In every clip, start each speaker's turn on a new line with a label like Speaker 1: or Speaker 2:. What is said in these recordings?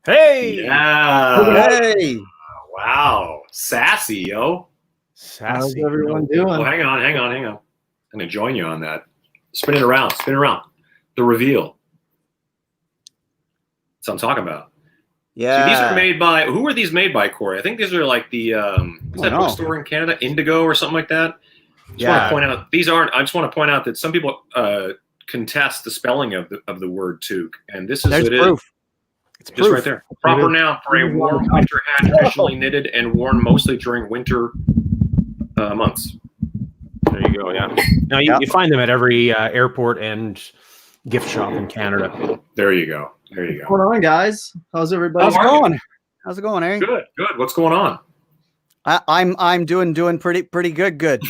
Speaker 1: Hey!
Speaker 2: Yeah.
Speaker 3: Hey!
Speaker 2: Wow. Sassy, yo.
Speaker 3: How's everyone doing?
Speaker 2: Oh, hang on. I'm going to join you on that. Spin it around. The reveal. That's what I'm talking about.
Speaker 3: Yeah.
Speaker 2: See, these are made by, who are these made by, Corey? I think these are like the, what's that bookstore in Canada? Indigo or something like that? I just want to point out, I just want to point out that some people contest the spelling of the word toque. And this is
Speaker 3: There's proof.
Speaker 2: It's just right there. Proper noun for a warm winter hat traditionally knitted and worn mostly during winter months.
Speaker 1: There you go, yeah. Now, you find them at every airport and gift shop in Canada.
Speaker 2: There you go.
Speaker 3: What's going on, guys? How's everybody?
Speaker 4: How's it going, Aaron?
Speaker 2: Good. What's going on?
Speaker 4: I'm doing pretty good.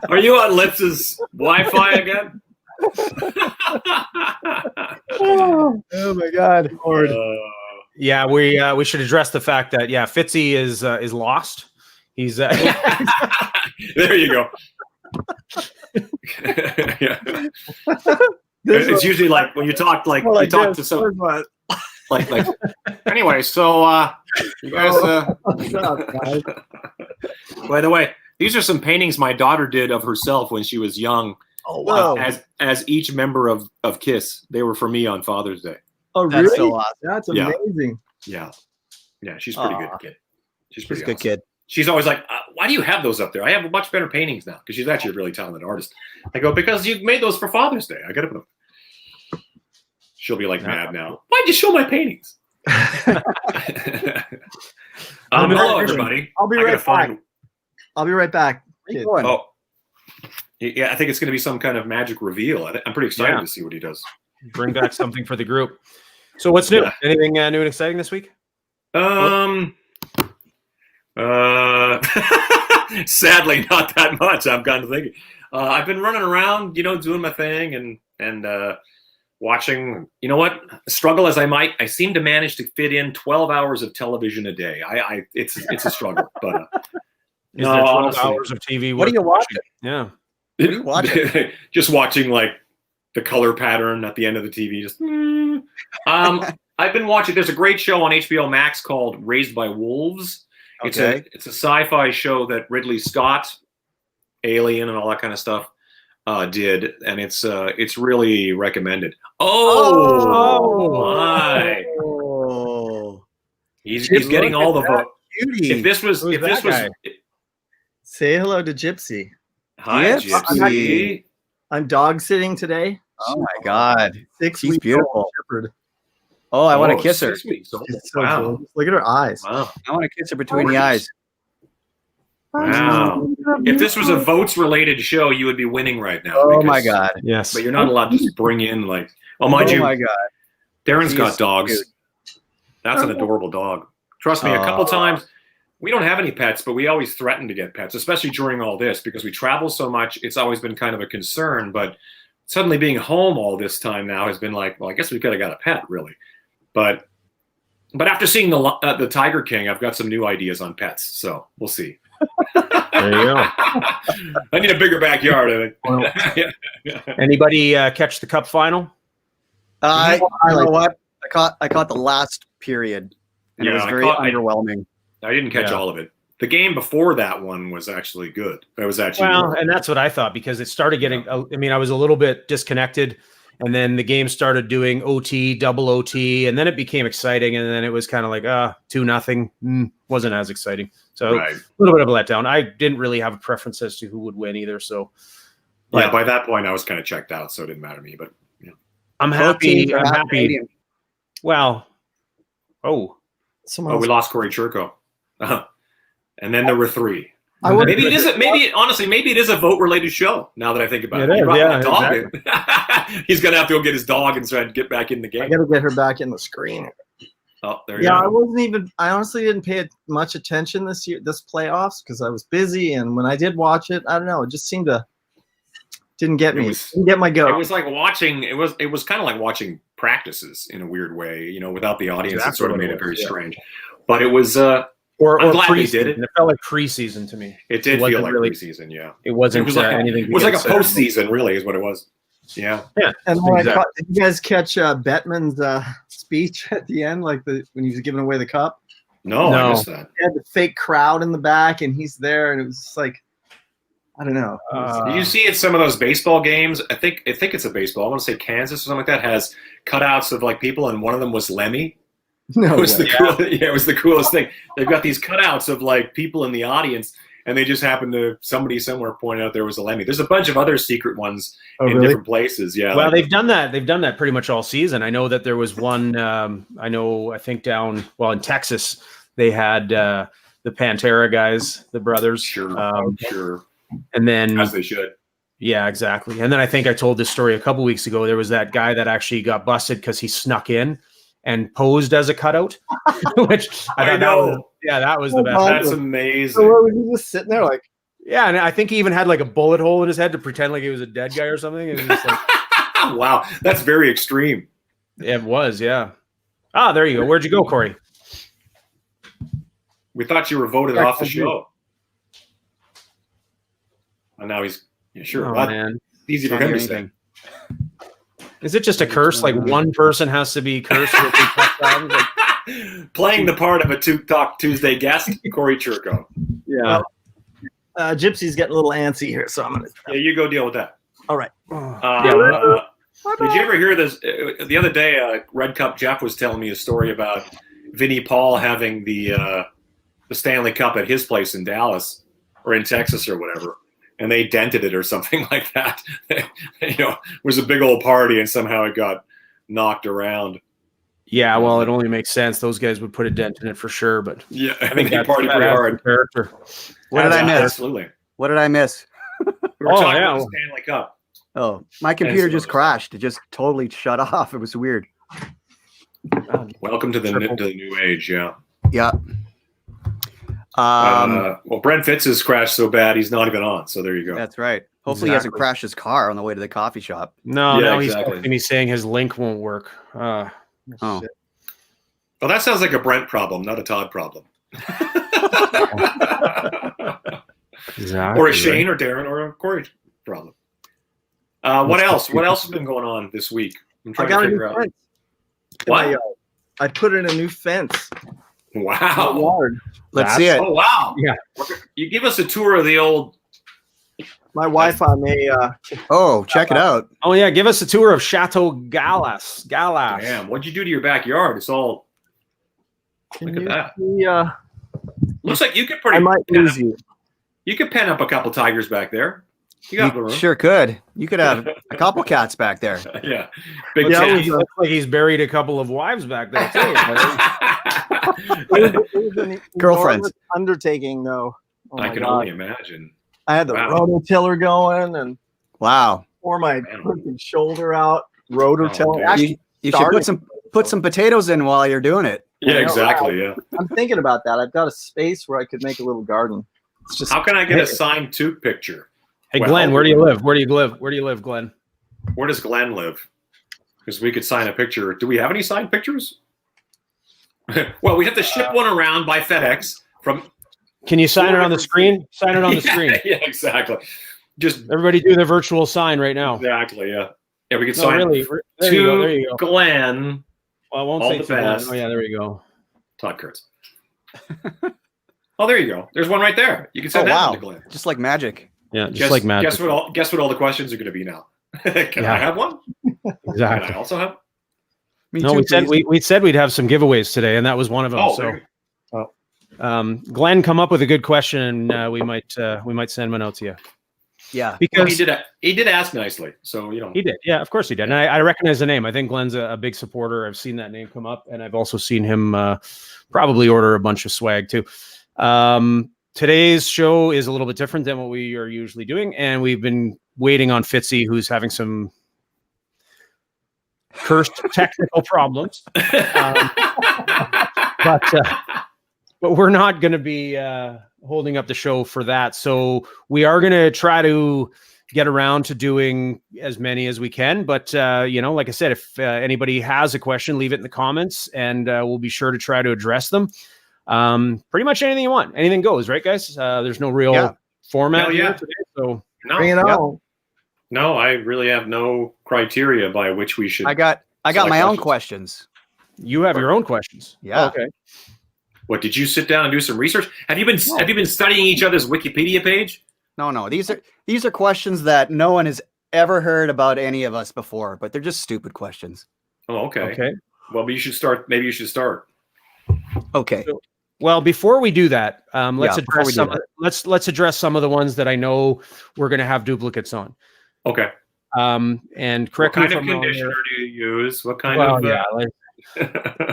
Speaker 2: Are you on Litz's Wi-Fi again?
Speaker 3: Oh my God, Lord.
Speaker 1: Yeah, we should address the fact that Fitzy is lost. He's
Speaker 2: there you go. Yeah. It's usually like when you talk to some like anyway. So you guys.
Speaker 3: What's up, guys?
Speaker 2: By the way, these are some paintings my daughter did of herself when she was young.
Speaker 3: Oh wow!
Speaker 2: As each member of KISS, they were for me on Father's Day.
Speaker 3: Oh really?
Speaker 4: That's so awesome.
Speaker 3: That's amazing.
Speaker 2: Yeah. She's pretty good kid. She's pretty
Speaker 4: good kid.
Speaker 2: She's always like, why do you have those up there? I have much better paintings now, because she's actually a really talented artist. I go, because you made those for Father's Day. I got to put them. She'll be like mad now. Why'd you show my paintings? Hello, everybody.
Speaker 3: I'll be right back. Kid.
Speaker 2: Oh, yeah. I think it's going to be some kind of magic reveal. I'm pretty excited to see what he does.
Speaker 1: Bring back something for the group. So what's new? Anything new and exciting this week?
Speaker 2: Sadly, not that much. I'm kind of thinking. I've been running around, doing my thing and watching. You know what? Struggle as I might, I seem to manage to fit in 12 hours of television a day. It's a struggle, but
Speaker 1: is there 12 hours of TV?
Speaker 4: What are you watching?
Speaker 1: Yeah,
Speaker 4: what are you watching?
Speaker 2: Just watching like the color pattern at the end of the TV. Just I've been watching. There's a great show on HBO Max called Raised by Wolves.
Speaker 4: Okay.
Speaker 2: It's a sci-fi show that Ridley Scott, Alien, and all that kind of stuff did, and it's really recommended. My!
Speaker 3: Oh.
Speaker 2: He's getting all the votes. If this was,
Speaker 3: Say hello to Gypsy.
Speaker 2: Hi, Gypsy.
Speaker 3: I'm dog sitting today.
Speaker 4: Oh my God,
Speaker 3: 6
Speaker 4: she's
Speaker 3: weeks
Speaker 4: beautiful.
Speaker 3: old shepherd.
Speaker 4: Oh, I want to kiss her.
Speaker 2: 6 weeks old.
Speaker 3: She's so
Speaker 2: Wow.
Speaker 3: gorgeous. Look at her eyes.
Speaker 2: Wow.
Speaker 4: I want to kiss her between the eyes.
Speaker 2: Wow. If this was a votes-related show, you would be winning right now.
Speaker 4: Oh my God.
Speaker 1: yes.
Speaker 2: But you're not allowed to just bring in like. Oh, mind you,
Speaker 4: my God.
Speaker 2: Darren's got
Speaker 4: She's
Speaker 2: dogs.
Speaker 4: cute.
Speaker 2: That's an adorable dog. Trust me, a couple times. We don't have any pets, but we always threaten to get pets, especially during all this because we travel so much. It's always been kind of a concern, but suddenly being home all this time now has been like, well, I guess we could have got a pet, really. But after seeing the Tiger King, I've got some new ideas on pets, so we'll see.
Speaker 1: There you go.
Speaker 2: I need a bigger backyard, I think.
Speaker 1: Anybody catch the Cup final?
Speaker 4: You know what? I caught the last period, and it was very underwhelming.
Speaker 2: I didn't catch all of it. The game before that one was actually good. It was actually
Speaker 1: and that's what I thought because it started getting. I mean, I was a little bit disconnected, and then the game started doing OT, double OT, and then it became exciting, and then it was kind of like 2-0. Wasn't as exciting, so a little bit of a letdown. I didn't really have a preference as to who would win either. So
Speaker 2: by that point, I was kind of checked out, so it didn't matter to me. But
Speaker 1: I'm happy. I'm happy.
Speaker 4: Canadian.
Speaker 1: Well,
Speaker 2: we lost Corey Churko. And then there were 3. Maybe it is a vote-related show. Now that I think about it, exactly. He's gonna have to go get his dog and try to get back in the game.
Speaker 3: I gotta get her back in the screen.
Speaker 2: Oh, there you go.
Speaker 3: I honestly didn't pay much attention this playoffs because I was busy, and when I did watch it, I don't know, it just seemed to didn't get me. Didn't get my goat.
Speaker 2: It was like watching. It was kind of like watching practices in a weird way. Without the audience, it sort of made it very strange. But it was.
Speaker 1: Or
Speaker 2: preseason.
Speaker 1: It felt like preseason to me.
Speaker 2: It did feel like preseason, yeah.
Speaker 1: It wasn't
Speaker 2: like
Speaker 1: anything.
Speaker 2: It was like a postseason, really, is what it was. Yeah.
Speaker 3: And when did you guys catch Bettman's speech at the end, like when he was giving away the cup?
Speaker 2: No, I missed that.
Speaker 3: He had the fake crowd in the back, and he's there, and it was just like, I don't know.
Speaker 2: Did you see at some of those baseball games? I think it's a baseball. I want to say Kansas or something like that has cutouts of like people, and one of them was Lemmy.
Speaker 3: No,
Speaker 2: it was it was the coolest thing. They've got these cutouts of like people in the audience, and they just happened to somebody somewhere pointed out there was a Lemmy. There's a bunch of other secret ones in different places. Yeah.
Speaker 1: Well, they've done that. They've done that pretty much all season. I know that there was one. I think down in Texas they had the Pantera guys, the brothers.
Speaker 2: Sure.
Speaker 1: And then
Speaker 2: as they should.
Speaker 1: Yeah, exactly. And then I think I told this story a couple weeks ago. There was that guy that actually got busted because he snuck in and posed as a cutout, which I know. That was the best.
Speaker 2: That's amazing.
Speaker 3: So was he just sitting there like?
Speaker 1: Yeah, and I think he even had like a bullet hole in his head to pretend like he was a dead guy or something. And just like,
Speaker 2: wow, that's very extreme.
Speaker 1: It was, yeah. Ah, there you go. Where'd you go, Corey?
Speaker 2: We thought you were voted off the show. And now he's sure.
Speaker 1: Oh, man.
Speaker 2: Easy for him to say.
Speaker 1: Is it just a curse? Like one person has to be cursed with
Speaker 2: playing the part of a TOQUE Tuesday guest, Corey Churko.
Speaker 3: Yeah. Well, Gypsy's getting a little antsy here, so I'm gonna.
Speaker 2: Yeah, you go deal with that.
Speaker 3: All right.
Speaker 2: Did you ever hear this? The other day, Red Cup Jeff was telling me a story about Vinnie Paul having the Stanley Cup at his place in Dallas or in Texas or whatever, and they dented it or something like that. It was a big old party, and somehow it got knocked around.
Speaker 1: Yeah, well, it only makes sense. Those guys would put a dent in it for sure, but
Speaker 2: yeah, I think they party pretty hard.
Speaker 1: Character.
Speaker 4: What did I miss?
Speaker 2: Absolutely.
Speaker 4: What did I miss?
Speaker 2: We were talking about the Stanley Cup.
Speaker 4: Oh, my computer just crashed. It just totally shut off. It was weird.
Speaker 2: Welcome to the new age. Yeah.
Speaker 4: Yeah.
Speaker 2: Well, Brent Fitz has crashed so bad he's not even on. So there you go.
Speaker 4: That's right. Hopefully he hasn't crashed his car on the way to the coffee shop.
Speaker 1: No, he's saying his link won't work.
Speaker 2: Well, that sounds like a Brent problem, not a Todd problem.
Speaker 1: Exactly,
Speaker 2: or a Shane or Darren or a Corey problem. What else? What else has been going on this week? I'm trying to figure out. What?
Speaker 3: I put in a new fence.
Speaker 2: Wow.
Speaker 4: Let's see it.
Speaker 2: Oh, wow.
Speaker 1: Yeah.
Speaker 2: You give us a tour of the old.
Speaker 3: My Wi-Fi may.
Speaker 4: Check it out.
Speaker 1: Oh, yeah. Give us a tour of Chateau Galas.
Speaker 2: Damn. What'd you do to your backyard? It's all. Look at that. Looks like you could
Speaker 3: I might lose you.
Speaker 2: You could pen up a couple tigers back there. You got the room.
Speaker 4: Sure could. You could have a couple cats back there.
Speaker 2: Yeah.
Speaker 1: Big cats. Looks like he's buried a couple of wives back there, too.
Speaker 3: It was an
Speaker 4: Girlfriends.
Speaker 3: Undertaking, though. Oh
Speaker 2: I can only imagine.
Speaker 3: I had the rototiller going and pour my freaking shoulder out. Rototiller.
Speaker 4: Actually, you should put some potatoes in while you're doing it.
Speaker 2: Yeah, exactly. Yeah.
Speaker 3: I'm thinking about that. I've got a space where I could make a little garden. It's just
Speaker 2: how can I get a signed TOQUE picture?
Speaker 1: Hey, Glenn, where do you live? Where do you live, Glenn?
Speaker 2: Where does Glenn live? Because we could sign a picture. Do we have any signed pictures? Well, we have to ship one around by FedEx from.
Speaker 1: Can you sign it on the screen? Sign it on the screen.
Speaker 2: Yeah, exactly. Just
Speaker 1: everybody do the virtual sign right now.
Speaker 2: Exactly. Yeah. Yeah, we could sign
Speaker 1: there you go.
Speaker 2: Glenn.
Speaker 1: Well, I won't say the best. Oh yeah, there you go.
Speaker 2: Todd Kurtz. Oh, there you go. There's one right there. You can send that one to Glenn.
Speaker 4: Just like magic.
Speaker 1: Yeah, like magic.
Speaker 2: Guess what all the questions are going to be now? Can I have one?
Speaker 1: Exactly.
Speaker 2: Can I also have?
Speaker 1: We said we'd have some giveaways today, and that was one of them. Glenn, come up with a good question, and we might send one out to you.
Speaker 4: Yeah,
Speaker 1: because
Speaker 2: he did ask nicely, so
Speaker 1: he did. Yeah, of course he did, and I recognize the name. I think Glenn's a big supporter. I've seen that name come up, and I've also seen him probably order a bunch of swag too. Today's show is a little bit different than what we are usually doing, and we've been waiting on Fitzy, who's having some cursed technical problems. But we're not going to be holding up the show for that. So we are going to try to get around to doing as many as we can. But, like I said, if anybody has a question, leave it in the comments, and we'll be sure to try to address them. Pretty much anything you want. Anything goes, right, guys? There's no real format here today. So
Speaker 3: bring it on.
Speaker 2: No, I really have no criteria by which we should.
Speaker 4: I got my own questions.
Speaker 1: You have your own questions.
Speaker 4: Yeah.
Speaker 1: Oh, okay.
Speaker 2: What, did you sit down and do some research? Have you been studying each other's Wikipedia page?
Speaker 4: No. These are questions that no one has ever heard about any of us before, but they're just stupid questions.
Speaker 2: Oh, okay.
Speaker 1: Okay.
Speaker 2: Well, maybe you should start.
Speaker 4: Okay.
Speaker 1: Well, before we do that, let's
Speaker 4: before we
Speaker 1: address
Speaker 4: do that.
Speaker 1: let's address some of the ones that I know we're going to have duplicates on.
Speaker 2: Okay.
Speaker 1: And correct
Speaker 2: What
Speaker 1: me
Speaker 2: kind
Speaker 1: if
Speaker 2: of
Speaker 1: I'm wrong
Speaker 2: conditioner
Speaker 1: here.
Speaker 2: do you use? What kind
Speaker 1: Well,
Speaker 2: of?
Speaker 1: yeah.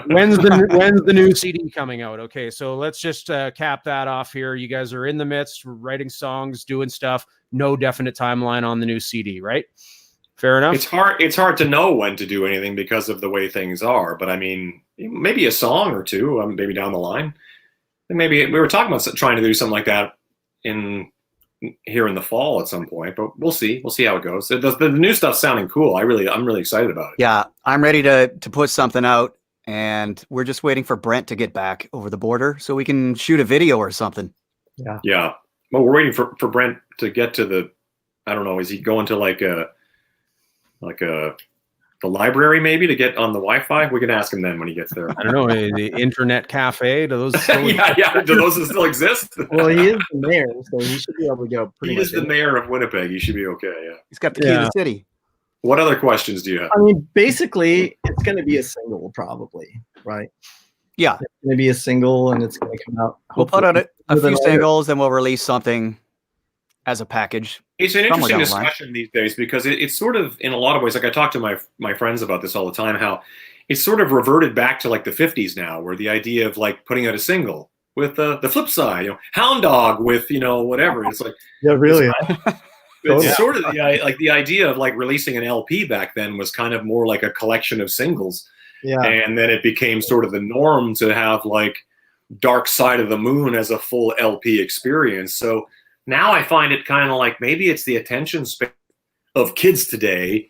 Speaker 1: When's the new CD coming out? Okay, so let's just cap that off here. You guys are in the midst, writing songs, doing stuff. No definite timeline on the new CD, right? Fair enough.
Speaker 2: It's hard to know when to do anything because of the way things are. But I mean, maybe a song or two, maybe down the line. And maybe we were talking about trying to do something like that here in the fall at some point. But we'll see. We'll see how it goes. The new stuff's sounding cool. I'm really excited about it.
Speaker 4: Yeah, I'm ready to put something out, and we're just waiting for Brent to get back over the border so we can shoot a video or something.
Speaker 3: Yeah.
Speaker 2: Yeah. Well, we're waiting for Brent to get to the. I don't know. Is he going to the library maybe to get on the Wi-Fi? We can ask him then when he gets there.
Speaker 1: I don't know, the internet cafe. Do those still
Speaker 2: yeah. Do those still exist?
Speaker 3: Well, he is the mayor, so he should be able to go.
Speaker 2: He is the mayor of Winnipeg. He should be okay. Yeah.
Speaker 4: He's got the key to the city.
Speaker 2: What other questions do you have?
Speaker 3: I mean, basically, it's going to be a single, probably, right?
Speaker 4: Yeah.
Speaker 3: It's going to be a single, and it's going to come out.
Speaker 4: We'll put out a
Speaker 3: hopefully
Speaker 4: few
Speaker 3: within
Speaker 4: singles, then we'll release something as a package.
Speaker 2: It's an
Speaker 4: somewhere
Speaker 2: interesting
Speaker 4: down the line.
Speaker 2: discussion these days because it's sort of, in a lot of ways, like I talk to my friends about this all the time, how it's sort of reverted back to like the 50s now, where the idea of like putting out a single with the flip side, Hound Dog with, whatever. It's like,
Speaker 3: Yeah, really.
Speaker 2: it's sort of the idea of like releasing an LP back then was kind of more like a collection of singles.
Speaker 3: Yeah.
Speaker 2: And then it became sort of the norm to have like Dark Side of the Moon as a full LP experience. So now I find it kind of like maybe it's the attention span of kids today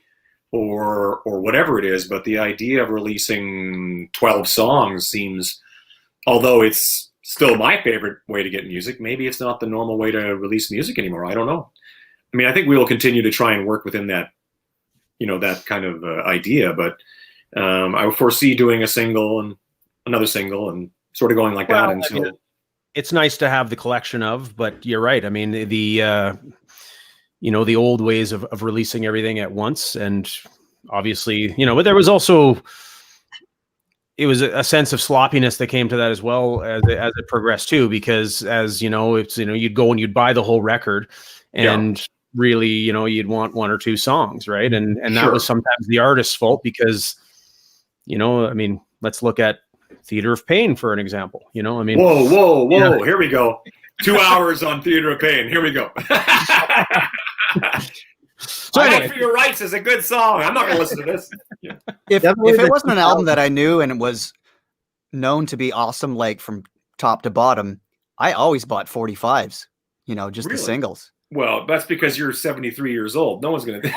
Speaker 2: or whatever it is, but the idea of releasing 12 songs seems, although it's still my favorite way to get music, maybe it's not the normal way to release music anymore. I don't know. I mean, I think we will continue to try and work within that, that kind of idea, but I foresee doing a single and another single and sort of going like that until.
Speaker 1: It's nice to have the collection of, but you're right. I mean, the old ways of releasing everything at once, and obviously, but there was also, it was a sense of sloppiness that came to that as well as it progressed too, because as it's, you'd go and you'd buy the whole record and really, you'd want one or two songs. Right. And that was sometimes the artist's fault because, I mean, let's look at Theater of Pain for an example. I mean,
Speaker 2: whoa, here we go. 2 hours on Theater of Pain. Here we go.
Speaker 1: So
Speaker 2: Fight for Your Rights is a good song. I'm not going to listen to this.
Speaker 4: If it wasn't an album that I knew and it was known to be awesome, like from top to bottom, I always bought 45s, just
Speaker 2: Really?
Speaker 4: the singles.
Speaker 2: Well, that's because you're 73 years old. No one's going to.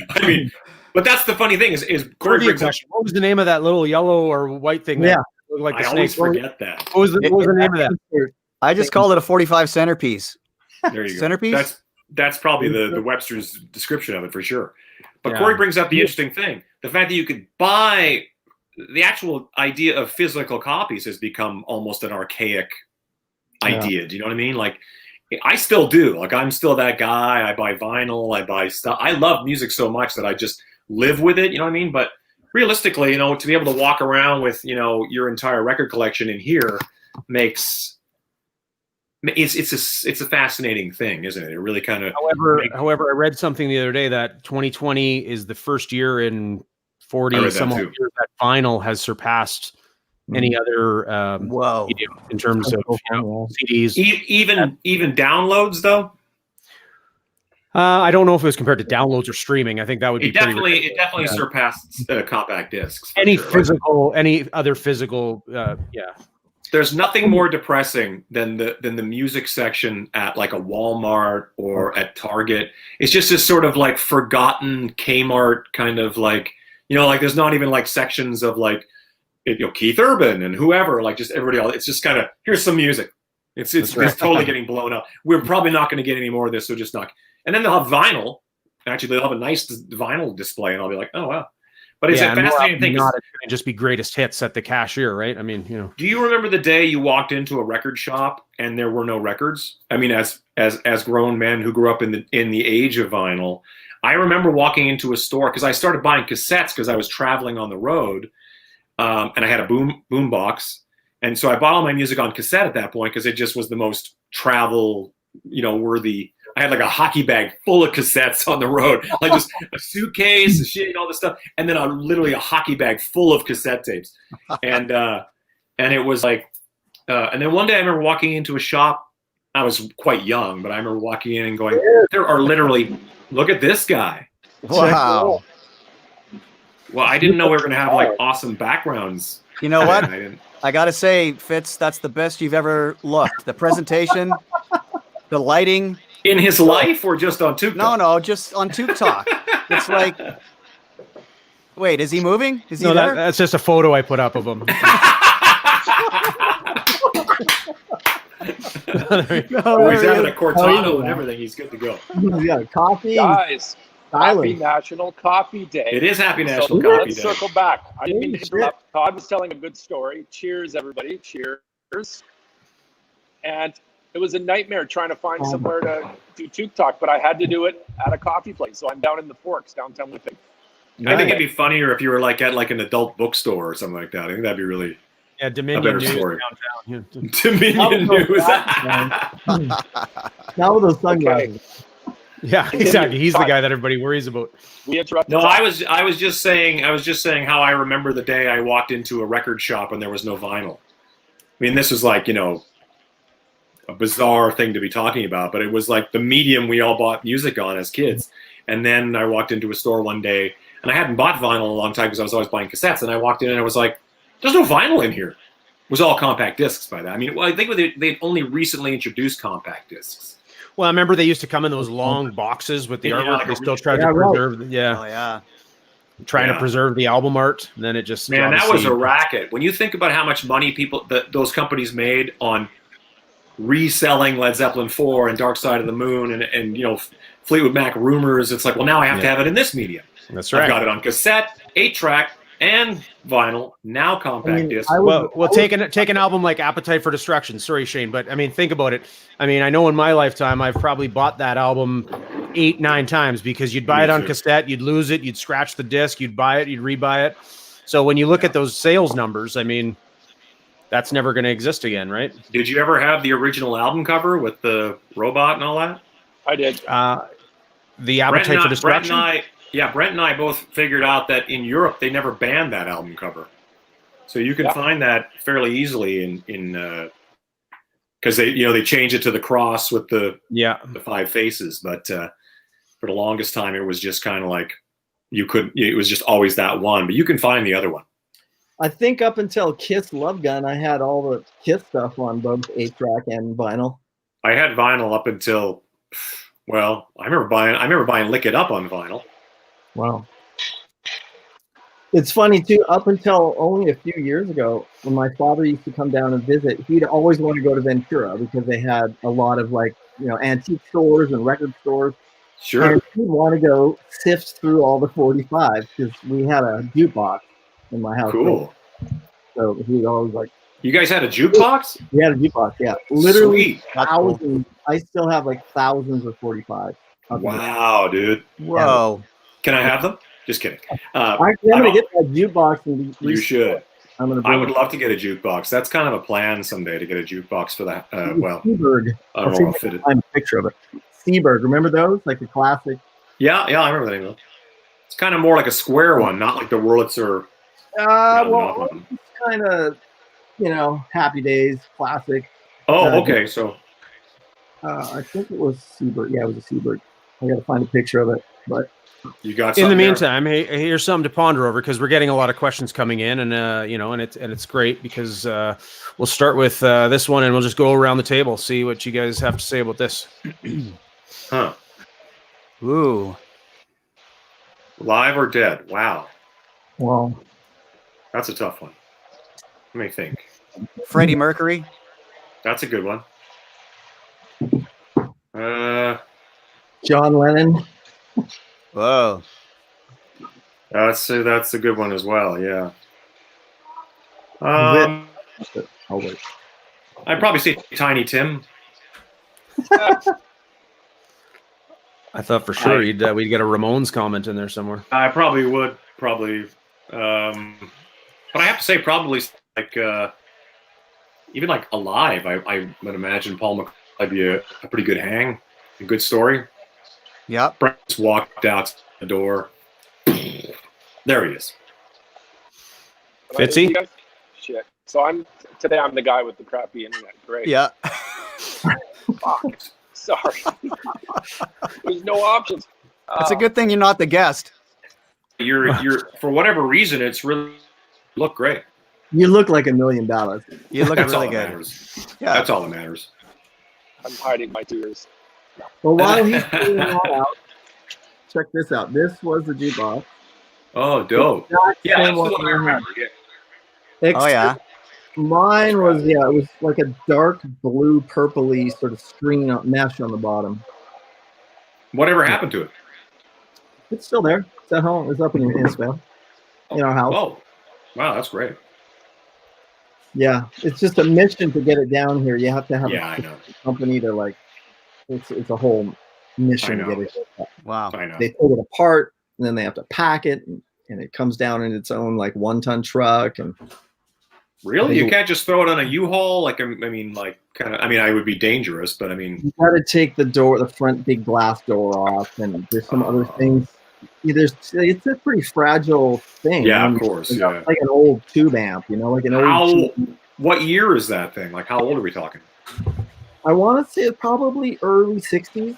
Speaker 2: I mean, but that's the funny thing is Corey brings up.
Speaker 1: What was the name of that little yellow or white thing?
Speaker 3: Yeah.
Speaker 1: That looked like the
Speaker 2: I
Speaker 1: snake?
Speaker 2: always forget that.
Speaker 1: What was the name of that?
Speaker 4: I just called it a 45 centerpiece.
Speaker 2: There you go.
Speaker 4: Centerpiece?
Speaker 2: That's probably the Webster's description of it for sure. But
Speaker 1: Yeah.
Speaker 2: Corey brings up the interesting thing. The fact that you could buy the actual idea of physical copies has become almost an archaic idea. Do you know what I mean? Like, I still do. Like, I'm still that guy. I buy vinyl. I buy stuff. I love music so much that I just live with it. You know what I mean? But realistically, to be able to walk around with, your entire record collection in here makes it's a fascinating thing, isn't it? It really kind of.
Speaker 1: However, I read something the other day that 2020 is the first year in 40 some odd years that vinyl has surpassed any other medium in terms of CDs.
Speaker 2: Even downloads though.
Speaker 1: I don't know if it was compared to downloads or streaming. I think that would be
Speaker 2: it definitely surpassed compact discs.
Speaker 1: Any other physical.
Speaker 2: There's nothing more depressing than the music section at like a Walmart or at Target. It's just this sort of like forgotten Kmart kind of like, like there's not even like sections of like, Keith Urban and whoever, like just everybody else. It's just kind of, here's some music. It's totally getting blown up. We're probably not going to get any more of this, so just not. And then they'll have vinyl. Actually, they'll have a nice vinyl display, and I'll be like, oh wow. But it's a
Speaker 1: and more
Speaker 2: fascinating
Speaker 1: often
Speaker 2: thing.
Speaker 1: than not, it's gonna just be greatest hits at the cashier, right? I mean,
Speaker 2: Do you remember the day you walked into a record shop and there were no records? I mean, as grown men who grew up in the age of vinyl, I remember walking into a store because I started buying cassettes because I was traveling on the road, and I had a boom box, and so I bought all my music on cassette at that point because it just was the most travel, worthy. I had like a hockey bag full of cassettes on the road, like just a suitcase, a shit, all this stuff, and then literally a hockey bag full of cassette tapes, and it was like, and then one day I remember walking into a shop. I was quite young, but I remember walking in and going, "There are literally, look at this guy."
Speaker 4: Wow.
Speaker 2: Well, I didn't know we were going to have like awesome backgrounds.
Speaker 4: You know what?
Speaker 2: I didn't.
Speaker 4: I got to say, Fitz, that's the best you've ever looked. The presentation, the lighting.
Speaker 2: In his life or just on TOQUE Talk?
Speaker 4: No, just on TOQUE Talk. It's like, wait, is he moving? Is he
Speaker 1: no,
Speaker 4: there?
Speaker 1: that's just a photo I put up of him.
Speaker 2: He's having a cortado and everything. He's good to go.
Speaker 3: Yeah, coffee.
Speaker 5: Guys,
Speaker 3: Silence.
Speaker 5: Happy National Coffee Day.
Speaker 2: It is Happy National
Speaker 5: So
Speaker 2: Coffee
Speaker 5: let's
Speaker 2: Day.
Speaker 5: circle back. I didn't mean to
Speaker 3: Shit.
Speaker 5: interrupt. Todd was telling a good story. Cheers, everybody. Cheers. And it was a nightmare trying to find somewhere to do TOQUE Talk, but I had to do it at a coffee place. So I'm down in the Forks, downtown Winnipeg.
Speaker 2: I think it'd be funnier if you were like at like an adult bookstore or something like that. I think that'd be really
Speaker 1: Yeah,
Speaker 2: a
Speaker 1: Dominion
Speaker 2: better
Speaker 1: News
Speaker 2: story.
Speaker 1: downtown. Yeah.
Speaker 2: Dominion
Speaker 3: Oh,
Speaker 2: News.
Speaker 3: Now with those sunglasses.
Speaker 1: Yeah, exactly. He's the guy that everybody worries about.
Speaker 5: We interrupted.
Speaker 2: No,
Speaker 5: Todd.
Speaker 2: I was just saying how I remember the day I walked into a record shop and there was no vinyl. I mean, this was like, a bizarre thing to be talking about, but it was like the medium we all bought music on as kids. And then I walked into a store one day, and I hadn't bought vinyl in a long time because I was always buying cassettes. And I walked in and I was like, there's no vinyl in here. It was all compact discs by that. I mean, well, I think they'd only recently introduced compact discs.
Speaker 1: Well, I remember they used to come in those long boxes with the
Speaker 2: Yeah,
Speaker 1: artwork.
Speaker 2: like
Speaker 1: They
Speaker 2: a-
Speaker 1: still tried
Speaker 3: Yeah,
Speaker 1: to
Speaker 3: right.
Speaker 1: preserve,
Speaker 4: Oh, yeah.
Speaker 1: trying to
Speaker 2: Yeah.
Speaker 1: preserve the album art. And then it just
Speaker 2: Man, that was
Speaker 1: obviously-
Speaker 2: a racket. When you think about how much money those companies made on reselling Led Zeppelin 4 and Dark Side of the Moon and Fleetwood Mac Rumors, it's like, well, now I have to have it in this medium.
Speaker 1: That's
Speaker 2: I've
Speaker 1: right.
Speaker 2: got it on cassette, 8-track, and vinyl, now compact disc.
Speaker 1: Well, take an album like Appetite for Destruction. Sorry, Shane, but I mean, think about it. I mean, I know in my lifetime I've probably bought that album 8-9 times because you'd buy it on cassette, you'd lose it, you'd scratch the disc, you'd buy it, you'd rebuy it. So when you look at those sales numbers, I mean, that's never going to exist again, right?
Speaker 2: Did you ever have the original album cover with the robot and all that?
Speaker 5: I did.
Speaker 1: The Appetite for Destruction.
Speaker 2: Brent and I both figured out that in Europe they never banned that album cover, so you can find that fairly easily in because they changed it to the cross with the 5 faces, but for the longest time it was just kind of like it was just always that one, but you can find the other one.
Speaker 3: I think up until Kiss Love Gun, I had all the Kiss stuff on both 8-track and vinyl.
Speaker 2: I had vinyl up until, well, I remember buying Lick It Up on vinyl.
Speaker 3: Wow. It's funny too, up until only a few years ago, when my father used to come down and visit, he'd always want to go to Ventura because they had a lot of antique stores and record stores.
Speaker 2: Sure.
Speaker 3: And he'd want to go sift through all the 45s because we had a jukebox in my house.
Speaker 2: Cool.
Speaker 3: So he'd always like.
Speaker 2: You guys had a jukebox?
Speaker 3: We had a jukebox, yeah. Literally
Speaker 2: Sweet.
Speaker 3: thousands. I still have thousands of 45s.
Speaker 2: Wow, dude.
Speaker 4: Whoa.
Speaker 2: Can I have them? Just kidding.
Speaker 3: I'm going to get that jukebox. And
Speaker 2: you should.
Speaker 3: I'm gonna
Speaker 2: I would love to get a jukebox. That's kind of a plan someday to get a jukebox for that.
Speaker 3: Seaberg.
Speaker 2: I don't know if it.
Speaker 3: Find a picture of it. Seaberg. Remember those? Like the classic.
Speaker 2: Yeah, I remember the name of it. It's kind of more like a square one, not like the Wurlitzer.
Speaker 3: Well, it's kind of, Happy Days, classic.
Speaker 2: Oh, okay. So
Speaker 3: I think it was Seaberg. Yeah, it was a Seaberg. I got to find a picture of it. But
Speaker 2: you got.
Speaker 1: In the
Speaker 2: there?
Speaker 1: meantime, here's something to ponder over because we're getting a lot of questions coming in, and and it's great because we'll start with this one, and we'll just go around the table, see what you guys have to say about this.
Speaker 2: Huh?
Speaker 4: Ooh.
Speaker 2: Live or dead? Wow.
Speaker 3: well,
Speaker 2: That's a tough one. Let me think.
Speaker 4: Freddie Mercury.
Speaker 2: That's a good one.
Speaker 3: John Lennon.
Speaker 4: Whoa.
Speaker 2: That's a good one as well. Yeah.
Speaker 3: Oh, wait.
Speaker 2: I'd probably say Tiny Tim.
Speaker 1: I thought for sure we'd get a Ramones comment in there somewhere.
Speaker 2: I probably would. But I have to say, probably like even like Alive. I would imagine Paul McCartney would be a pretty good hang, a good story.
Speaker 4: Yep.
Speaker 2: Brent just walked out the door. There he is.
Speaker 1: Fitzy?
Speaker 5: Shit. So today I'm the guy with the crappy internet. Great.
Speaker 4: Yeah.
Speaker 5: Fuck. Sorry. There's no options.
Speaker 4: It's a good thing you're not the guest.
Speaker 2: You're for whatever reason, it's really look great.
Speaker 3: You look like $1 million.
Speaker 4: You look
Speaker 2: That's
Speaker 4: really
Speaker 2: all that
Speaker 4: good.
Speaker 2: matters.
Speaker 4: Yeah.
Speaker 2: That's all that matters.
Speaker 5: I'm hiding my tears.
Speaker 3: Well, while he's figuring that out, check this out. This was the jukebox.
Speaker 2: Oh, dope. Yeah, that's the one I remember. Yeah.
Speaker 4: Oh, yeah.
Speaker 3: Mine was, it was like a dark blue, purpley sort of screen mesh on the bottom.
Speaker 2: Whatever happened to it?
Speaker 3: It's still there. It's at home. It's up in Israel, in our house.
Speaker 2: Oh, wow, that's great.
Speaker 3: Yeah, it's just a mission to get it down here. You have to have
Speaker 2: I know.
Speaker 3: company to like. It's a whole mission to get it.
Speaker 4: Wow.
Speaker 2: I know.
Speaker 3: They take it apart, and then they have to pack it, and it comes down in its own like 1-ton truck. And
Speaker 2: Really, you can't just throw it on a U-Haul? Like, I mean, like, kind of. I mean, I would be dangerous, but I mean,
Speaker 3: you got to take the front big glass door off, and there's some other things. It's a pretty fragile thing.
Speaker 2: Yeah, of course.
Speaker 3: It's
Speaker 2: Yeah.
Speaker 3: like an old tube amp, like an old.
Speaker 2: What year is that thing? Like, how old are we talking?
Speaker 3: I want to say probably early 60s.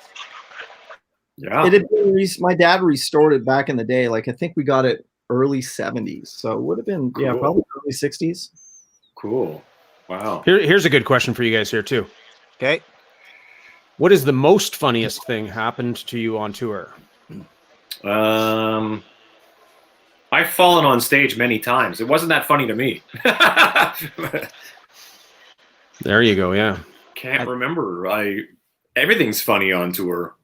Speaker 2: Yeah.
Speaker 3: It had been my dad restored it back in the day. Like I think we got it early 70s, so it would have been
Speaker 2: Cool.
Speaker 3: probably early 60s.
Speaker 2: Cool. Wow.
Speaker 1: Here's a good question for you guys here too.
Speaker 4: Okay.
Speaker 1: What is the most funniest thing happened to you on tour?
Speaker 2: I've fallen on stage many times. It wasn't that funny to me.
Speaker 1: There you go. Yeah.
Speaker 2: Can't remember. Everything's funny on tour.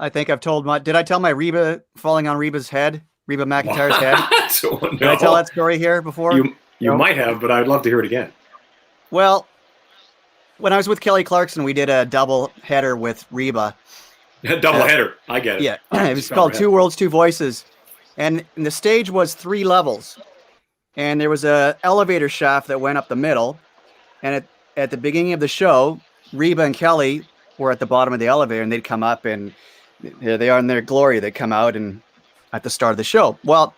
Speaker 4: I think I've told did I tell my Reba falling on Reba's head? Reba McEntire's head?
Speaker 2: So, no.
Speaker 4: Did I tell that story here before?
Speaker 2: You might have, but I'd love to hear it again.
Speaker 4: Well, when I was with Kelly Clarkson, we did a double header with Reba.
Speaker 2: Double header. I get it.
Speaker 4: Yeah, it was called Two Worlds, Two Voices. And the stage was 3 levels. And there was a elevator shaft that went up the middle. And at the beginning of the show, Reba and Kelly were at the bottom of the elevator, and they'd come up, and here they are in their glory. They come out and at the start of the show. Well,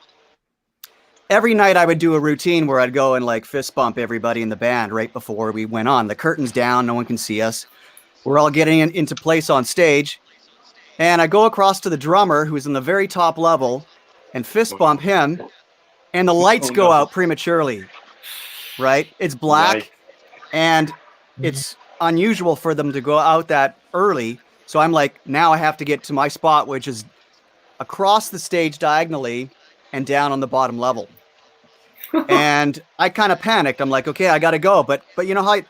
Speaker 4: every night I would do a routine where I'd go and like fist bump everybody in the band right before we went on. The curtain's down, no one can see us. We're all getting into place on stage. And I go across to the drummer, who's in the very top level, and fist bump him, and the lights go out prematurely, right? It's black, and it's unusual for them to go out that early. So I'm like, now I have to get to my spot, which is across the stage diagonally and down on the bottom level. And I kind of panicked. I'm like, okay, I got to go. But you know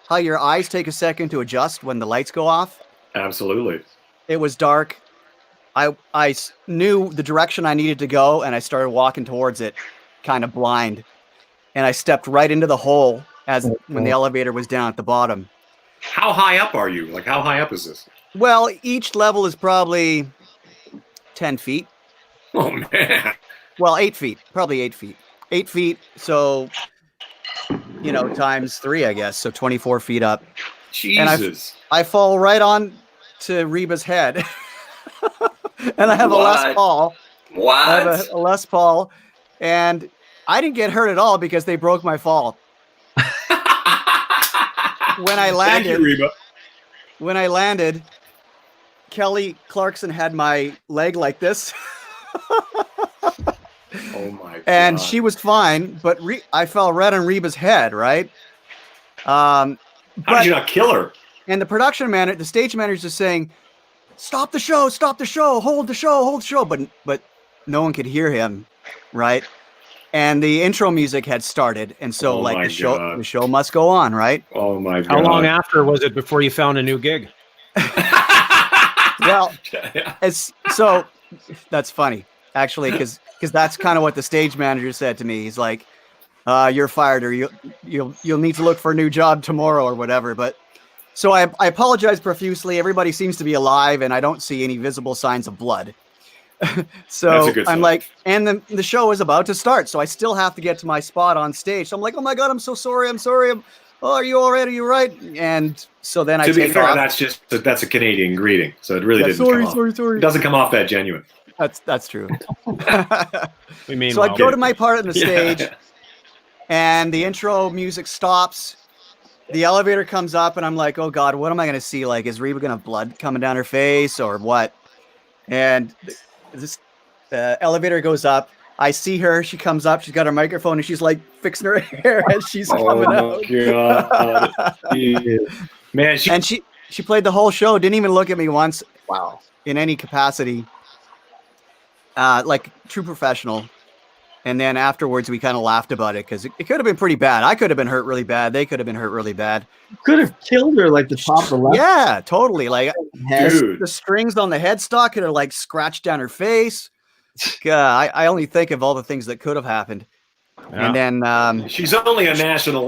Speaker 4: how your eyes take a second to adjust when the lights go off?
Speaker 2: Absolutely.
Speaker 4: It was dark. I knew the direction I needed to go, and I started walking towards it, kind of blind. And I stepped right into the hole when the elevator was down at the bottom.
Speaker 2: How high up are you? Like, how high up is this?
Speaker 4: Well, each level is probably 10 feet.
Speaker 2: Oh, man.
Speaker 4: Well, 8 feet. Probably 8 feet. 8 feet, so, times 3, I guess. So 24 feet up.
Speaker 2: Jesus.
Speaker 4: And I fall right on to Reba's head. And I have a Les Paul.
Speaker 2: What?
Speaker 4: I have a Les Paul. And I didn't get hurt at all because they broke my fall. When I landed,
Speaker 2: Thank you, Reba.
Speaker 4: When I landed, Kelly Clarkson had my leg like this.
Speaker 2: Oh my God.
Speaker 4: And she was fine, but I fell right on Reba's head, right?
Speaker 2: How did you not kill her?
Speaker 4: And the stage manager is saying, stop the show, hold the show. But no one could hear him, right? And the intro music had started, and so the show must go on, right?
Speaker 2: Oh my God.
Speaker 1: How long after was it before you found a new gig?
Speaker 4: Well,
Speaker 2: Yeah.
Speaker 4: so that's funny actually, because that's kind of what the stage manager said to me. He's like, "You're fired, or you'll need to look for a new job tomorrow or whatever." But so I apologize profusely. Everybody seems to be alive, and I don't see any visible signs of blood.
Speaker 2: That's
Speaker 4: So
Speaker 2: a good
Speaker 4: I'm
Speaker 2: sign.
Speaker 4: like, and the show is about to start, so I still have to get to my spot on stage. So I'm like, oh my God, I'm so sorry. I'm sorry. Oh, are you all right? Are you right? And so then I
Speaker 2: To be
Speaker 4: take
Speaker 2: fair,
Speaker 4: off.
Speaker 2: that's a Canadian greeting, so it really
Speaker 4: Yeah,
Speaker 2: didn't
Speaker 4: sorry,
Speaker 2: come off.
Speaker 4: sorry.
Speaker 2: It doesn't come off that genuine.
Speaker 4: That's true.
Speaker 1: We mean,
Speaker 4: So I
Speaker 1: well.
Speaker 4: go to my part on the
Speaker 2: Yeah.
Speaker 4: stage, and the intro music stops. The elevator comes up, and I'm like, oh God, what am I going to see? Like, is Reba going to have blood coming down her face or what? And this elevator goes up. I see her. She comes up. She's got her microphone, and she's like fixing her hair as she's coming out.
Speaker 2: God. Man,
Speaker 4: And she played the whole show. Didn't even look at me once.
Speaker 3: Wow.
Speaker 4: In any capacity. Like true professional. And then afterwards, we kind of laughed about it because it could have been pretty bad. I could have been hurt really bad. They could have been hurt really bad.
Speaker 3: Could have killed her like the top of the left
Speaker 4: Yeah, totally. Like
Speaker 3: head.
Speaker 2: Dude.
Speaker 4: the strings on the headstock could have like scratched down her face. I only think of all the things that could have happened.
Speaker 1: Yeah.
Speaker 4: And then
Speaker 2: she's only a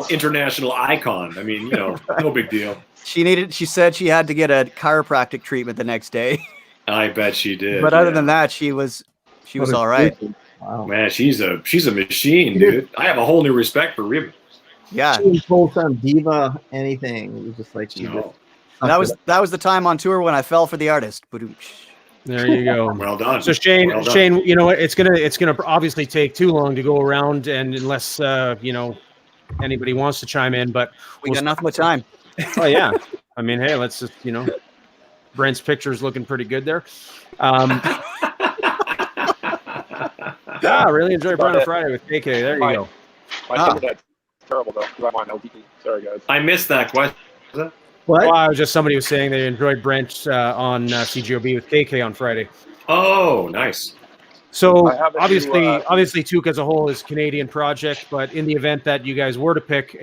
Speaker 2: international icon. I mean, no big deal.
Speaker 4: she said she had to get a chiropractic treatment the next day.
Speaker 2: I bet she did.
Speaker 4: But other than that, she was all right.
Speaker 3: Wow.
Speaker 2: Man, she's a machine, dude. I have a whole new respect for Reba.
Speaker 4: Yeah.
Speaker 3: She was full time diva, anything. It was just like she
Speaker 2: No.
Speaker 4: That was the time on tour when I fell for the artist.
Speaker 1: There you go.
Speaker 2: Well done.
Speaker 1: So Shane,
Speaker 2: Well done.
Speaker 1: Shane, you know what? It's gonna obviously take too long to go around, and unless anybody wants to chime in, but
Speaker 4: We got nothing but time.
Speaker 1: oh yeah, I mean, hey, let's just Brent's picture's looking pretty good there. Yeah, I really enjoyed Brown on Friday with KK. There you go.
Speaker 5: My internet's terrible though. 'Cause I'm on LTE. Sorry guys.
Speaker 2: I missed that question.
Speaker 3: What?
Speaker 1: Well, I was just somebody was saying they enjoyed Brent on CGOB with KK on Friday.
Speaker 2: Oh, nice.
Speaker 1: So
Speaker 5: I have a new,
Speaker 1: obviously TOQUE as a whole is a Canadian project, but in the event that you guys were to pick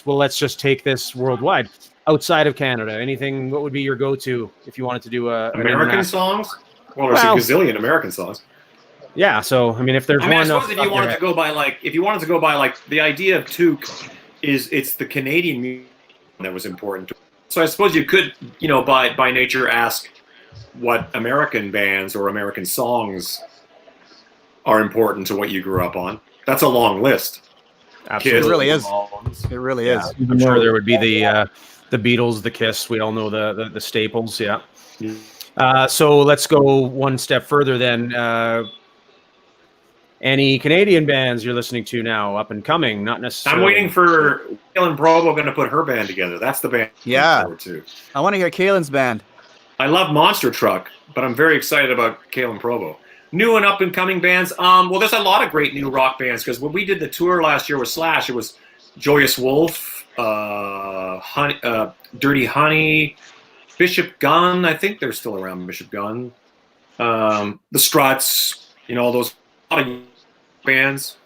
Speaker 1: let's just take this worldwide, outside of Canada, anything, what would be your go-to if you wanted to do an
Speaker 2: American
Speaker 1: international-
Speaker 2: songs? Well, there's
Speaker 1: Well-
Speaker 2: a gazillion American songs.
Speaker 1: Yeah, so I mean, if there's
Speaker 2: I mean, I
Speaker 1: one,
Speaker 2: suppose if you wanted to go by the idea of TOQUE is it's the Canadian music that was important to. So I suppose you could, by nature, ask what American bands or American songs are important to what you grew up on. That's a long list.
Speaker 1: absolutely,
Speaker 4: It really is.
Speaker 2: Ramones.
Speaker 4: It really
Speaker 1: Yeah,
Speaker 4: is.
Speaker 1: I'm sure there would be the Beatles, the Kiss. We all know the staples. Yeah. So let's go one step further then. Any Canadian bands you're listening to now, up and coming? Not necessarily.
Speaker 2: I'm waiting for Kaylin Provo going to put her band together. That's the band. I'm
Speaker 4: Yeah.
Speaker 2: looking forward to.
Speaker 4: I want to hear Kaylin's band.
Speaker 2: I love Monster Truck, but I'm very excited about Kaylin Provo. New and up and coming bands. Well, there's a lot of great new rock bands because when we did the tour last year with Slash, it was Joyous Wolf, Dirty Honey, Bishop Gunn. I think they're still around. Bishop Gunn, the Struts. Those a lot of bands.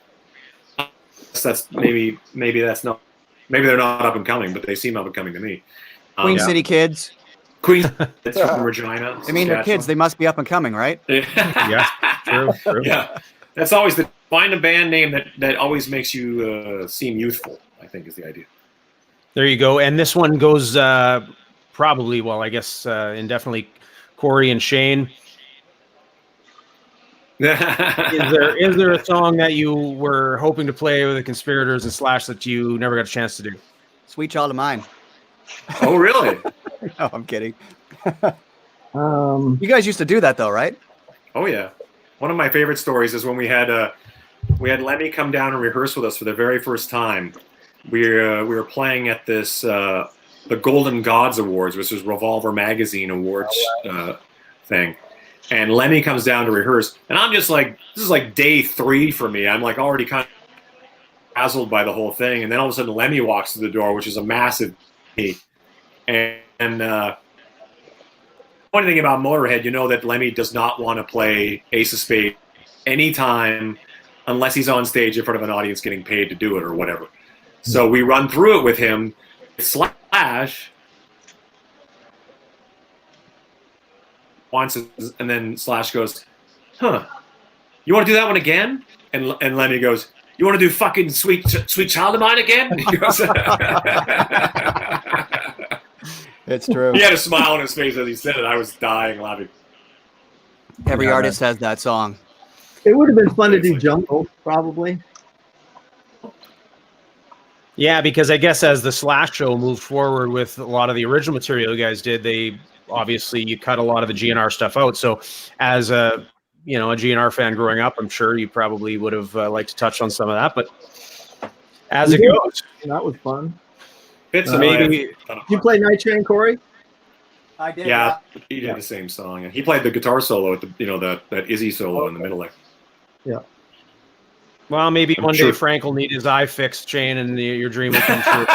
Speaker 2: That's maybe that's not. Maybe they're not up and coming, but they seem up and coming to me.
Speaker 4: Queen City Kids.
Speaker 2: Queen. It's from Regina.
Speaker 4: I mean, they're kids. They must be up and coming, right?
Speaker 1: Yeah, true.
Speaker 2: Yeah, that's always find a band name that always makes you seem youthful. I think is the idea.
Speaker 1: There you go. And this one goes probably, well, I guess indefinitely, Corey and Shane. Is there a song that you were hoping to play with the Conspirators and Slash that you never got a chance to do?
Speaker 4: Sweet Child of Mine.
Speaker 2: Oh, really?
Speaker 4: No, I'm kidding.
Speaker 3: Um,
Speaker 4: You guys used to do that though, right?
Speaker 2: Oh yeah. One of my favorite stories is when we had Lemmy come down and rehearse with us for the very first time. We were playing at this the Golden Gods Awards, which was Revolver Magazine Awards thing. And Lemmy comes down to rehearse, and I'm just like, this is like day 3 for me. I'm like already kind of dazzled by the whole thing, and then all of a sudden Lemmy walks through the door, which is a massive and funny thing about Motorhead, you know that Lemmy does not want to play Ace of Spades anytime unless he's on stage in front of an audience getting paid to do it or whatever. So we run through it with him. Slash once, and then Slash goes, "Huh? You want to do that one again?" And Lemmy goes, "You want to do fucking Sweet Child of Mine again?" He goes,
Speaker 4: It's true.
Speaker 2: he had a smile on his face as he said it. I was dying laughing.
Speaker 4: Every artist has that song.
Speaker 3: It would have been fun to do Jungle, probably.
Speaker 1: Yeah, because I guess as the Slash show moved forward with a lot of the original material you guys did, they obviously you cut a lot of the GNR stuff out. So as a a GNR fan growing up, I'm sure you probably would have liked to touch on some of that. But as it goes,
Speaker 3: that was fun.
Speaker 2: Fitz
Speaker 1: maybe
Speaker 3: you play Night Train, Corey?
Speaker 4: I did.
Speaker 2: Yeah, he did the same song, and he played the guitar solo at the that Izzy solo in the middle there.
Speaker 3: Yeah.
Speaker 1: Well, maybe
Speaker 2: I'm
Speaker 1: one
Speaker 2: sure.
Speaker 1: day Frank will need his eye fixed, Shane, and your dream will come true.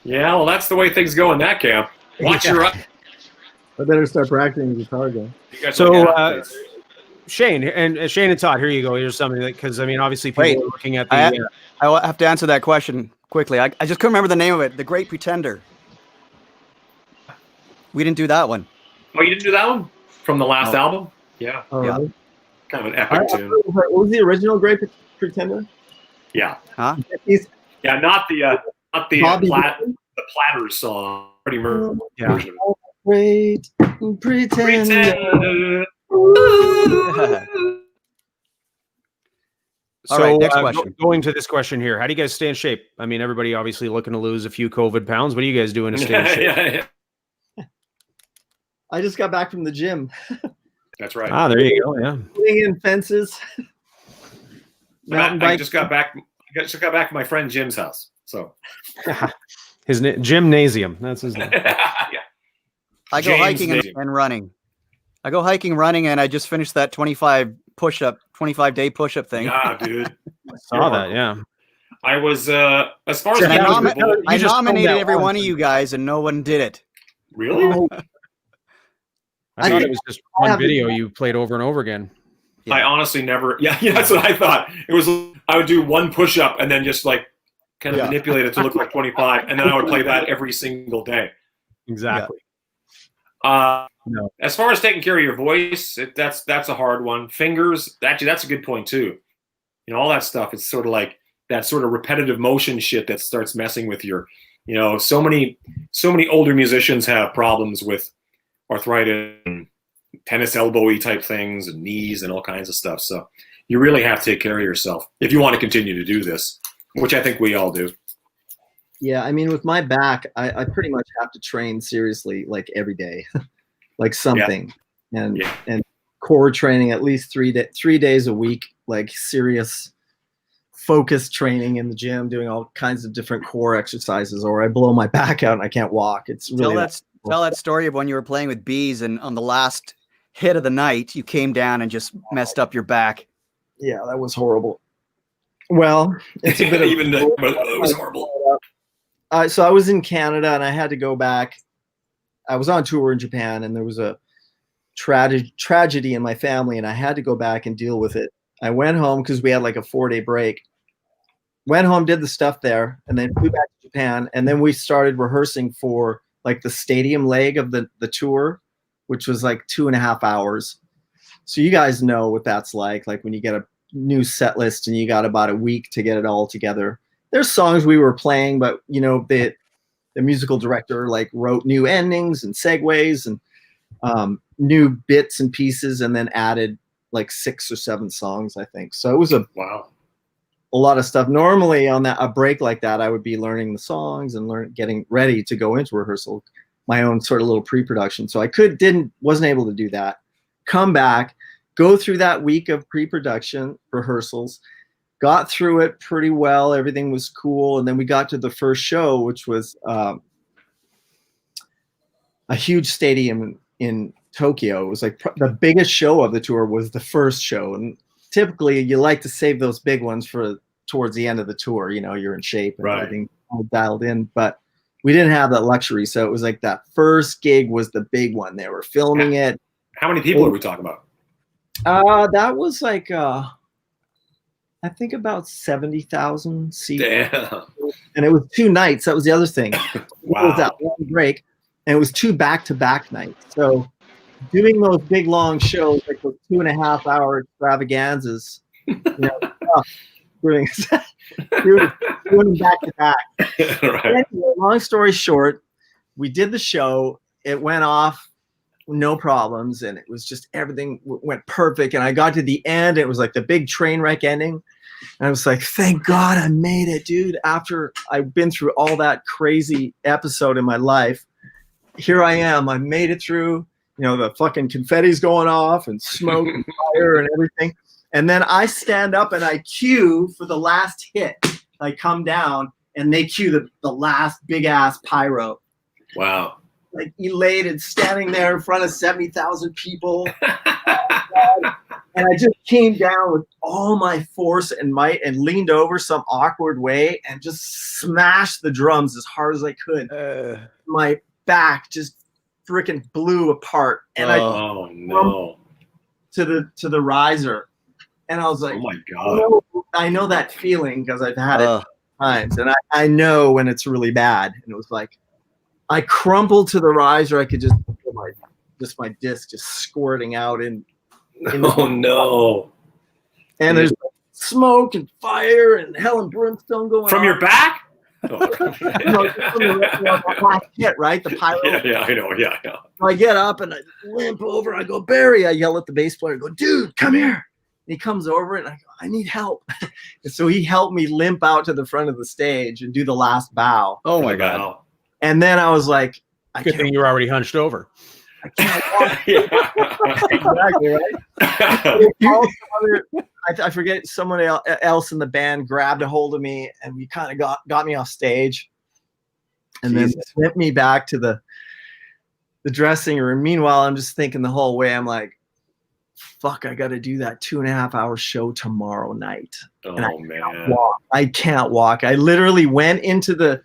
Speaker 2: Yeah. Well, that's the way things go in that camp. Watch your eye.
Speaker 3: I better start practicing the guitar again.
Speaker 1: So, Shane and Todd, here you go. Here's something because obviously people are looking at the.
Speaker 4: I will have to answer that question quickly. I just couldn't remember the name of it. The Great Pretender. We didn't do that one.
Speaker 2: Oh, you didn't do that one from the last album? Yeah,
Speaker 3: Oh,
Speaker 4: Yeah.
Speaker 3: really?
Speaker 2: kind of an epic tune.
Speaker 3: What was the original Great Pretender?
Speaker 2: Yeah,
Speaker 4: Huh?
Speaker 2: yeah, not the
Speaker 3: Bobby
Speaker 2: the Platters song. Freddie Mercury
Speaker 1: Yeah.
Speaker 2: version of
Speaker 3: Great
Speaker 2: it.
Speaker 3: Pretender.
Speaker 2: Pretend.
Speaker 4: All right, next
Speaker 1: So
Speaker 4: question.
Speaker 1: going to this question here, how do you guys stay in shape? Everybody obviously looking to lose a few COVID pounds. What are you guys doing to stay in shape?
Speaker 2: Yeah.
Speaker 3: I just got back from the gym.
Speaker 2: That's right.
Speaker 1: Ah, there you go. Yeah.
Speaker 3: Putting in fences. Mountain
Speaker 2: I
Speaker 3: bike.
Speaker 2: just got back. I just got back to my friend Jim's house. So
Speaker 1: His gymnasium. That's his name.
Speaker 2: yeah.
Speaker 4: I go
Speaker 2: James
Speaker 4: hiking
Speaker 2: Nation.
Speaker 4: and running. I go hiking, running, and I just finished that 25-day push-up thing.
Speaker 2: Yeah, dude.
Speaker 1: Saw that. Yeah.
Speaker 2: I was as far as
Speaker 1: Yeah,
Speaker 4: I,
Speaker 1: that was
Speaker 2: the
Speaker 1: good.
Speaker 4: I
Speaker 1: You just
Speaker 4: nominated
Speaker 1: filmed that
Speaker 4: every
Speaker 1: once.
Speaker 4: one of you guys, and no one did it.
Speaker 2: really.
Speaker 3: Oh,
Speaker 1: I thought
Speaker 3: I-
Speaker 1: it was just
Speaker 3: I
Speaker 1: one
Speaker 3: have-
Speaker 1: video you played over and over again.
Speaker 4: Yeah.
Speaker 2: I honestly never. Yeah, that's what I thought. It was. I would do one push up and then just like kind of
Speaker 4: Yeah.
Speaker 2: manipulate it to look like 25, and then I would play that every single day.
Speaker 1: Exactly. No.
Speaker 2: As far as taking care of your voice, that's a hard one. Fingers, actually, that's a good point too. All that stuff. It's sort of like that sort of repetitive motion shit that starts messing with your. So many older musicians have problems with arthritis and tennis elbow-y type things and knees and all kinds of stuff. So you really have to take care of yourself if you want to continue to do this, which I think we all do.
Speaker 3: yeah, with my back, I pretty much have to train seriously like every day, like something, and core training at least 3 days a week, like serious focus training in the gym, doing all kinds of different core exercises, or I blow my back out and I can't walk. It's really
Speaker 4: Tell that story of when you were playing with bees, and on the last hit of the night, you came down and just messed up your back.
Speaker 3: yeah, that was horrible. Well, it's a bit of
Speaker 2: It was horrible.
Speaker 3: so I was in Canada and I had to go back. I was on tour in Japan and there was a tragedy in my family and I had to go back and deal with it. I went home because we had like a 4-day break. Went home, did the stuff there, and then flew back to Japan. And then we started rehearsing for like the stadium leg of the tour, which was like 2.5 hours. So you guys know what that's like when you get a new set list and you got about a week to get it all together. There's songs we were playing, but the musical director like wrote new endings and segues and new bits and pieces, and then added like 6 or 7 songs, I think. So it was a lot of stuff. Normally on a break like that, I would be learning the songs and getting ready to go into rehearsal, my own sort of little pre-production. So I wasn't able to do that. Come back, go through that week of pre-production rehearsals, got through it pretty well. Everything was cool. And then we got to the first show, which was a huge stadium in Tokyo. It was like the biggest show of the tour was the first show. And typically you like to save those big ones for towards the end of the tour. You're in shape and everything all dialed in, but we didn't have that luxury. So it was like that first gig was the big one. They were filming it.
Speaker 2: How many people are we talking about?
Speaker 3: That was like, I think about 70,000 seats.
Speaker 2: Damn.
Speaker 3: And it was 2 nights. That was the other thing. It was
Speaker 2: Wow.
Speaker 3: that long break. And it was 2 back-to-back nights. So doing those big long shows, like those 2.5 hour extravaganzas, doing back to back.
Speaker 2: Right.
Speaker 3: Anyway, long story short, we did the show. It went off, no problems, and it was just everything went perfect. And I got to the end, it was like the big train wreck ending. And I was like, thank God I made it, dude. After I've been through all that crazy episode in my life, here I am. I made it through. The fucking confetti's going off and smoke and fire and everything. And then I stand up and I cue for the last hit. I come down and they cue the last big ass pyro.
Speaker 2: Wow.
Speaker 3: Like elated, standing there in front of 70,000 people. And I just came down with all my force and might and leaned over some awkward way and just smashed the drums as hard as I could. My back just freaking blew apart. And
Speaker 2: oh no.
Speaker 3: To the riser. And I was like,
Speaker 2: oh my God.
Speaker 3: I know that feeling because I've had it times. And I know when it's really bad. And it was like, I crumpled to the riser. I could just feel my disc just squirting out in
Speaker 2: oh no.
Speaker 3: And there's smoke and fire and hell and brimstone going
Speaker 2: from
Speaker 3: on.
Speaker 2: your back?
Speaker 3: Last hit, right? The pyro.
Speaker 2: Yeah, I know. Yeah, I know.
Speaker 3: So I get up and I limp over. I go, Barry. I yell at the bass player. I go, dude, come here. And he comes over and I go, I need help. And so he helped me limp out to the front of the stage and do the last bow.
Speaker 4: Oh my God.
Speaker 3: And then I was like,
Speaker 1: good thing you were already hunched over.
Speaker 3: I can't walk. Exactly, right? I forget, someone else in the band grabbed a hold of me and we kind of got me off stage and then sent me back to the dressing room. Meanwhile, I'm just thinking the whole way, I'm like, fuck, I got to do that 2.5 hour show tomorrow night.
Speaker 2: Oh,
Speaker 3: man. I can't walk. I literally went into the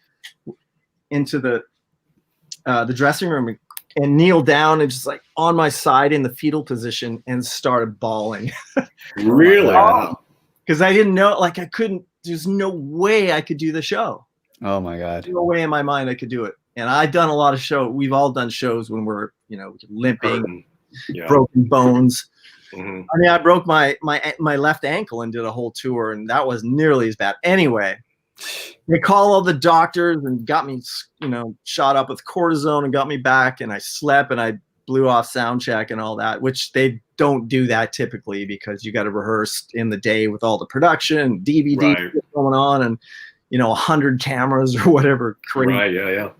Speaker 3: dressing room and kneeled down and just like on my side in the fetal position and started bawling.
Speaker 2: Really?
Speaker 3: Because I didn't know, like I couldn't, there's no way I could do the show.
Speaker 4: Oh my God.
Speaker 3: No way in my mind I could do it. And I've done a lot of shows. We've all done shows when we're, limping, broken bones.
Speaker 2: Mm-hmm.
Speaker 3: I mean, I broke my left ankle and did a whole tour, and that was nearly as bad. Anyway, they called all the doctors and got me, shot up with cortisone and got me back, and I slept and I blew off sound check and all that, which they don't do that typically because you got to rehearse in the day with all the production, DVD going on, and 100 cameras or whatever. Crazy.
Speaker 2: Right. Yeah.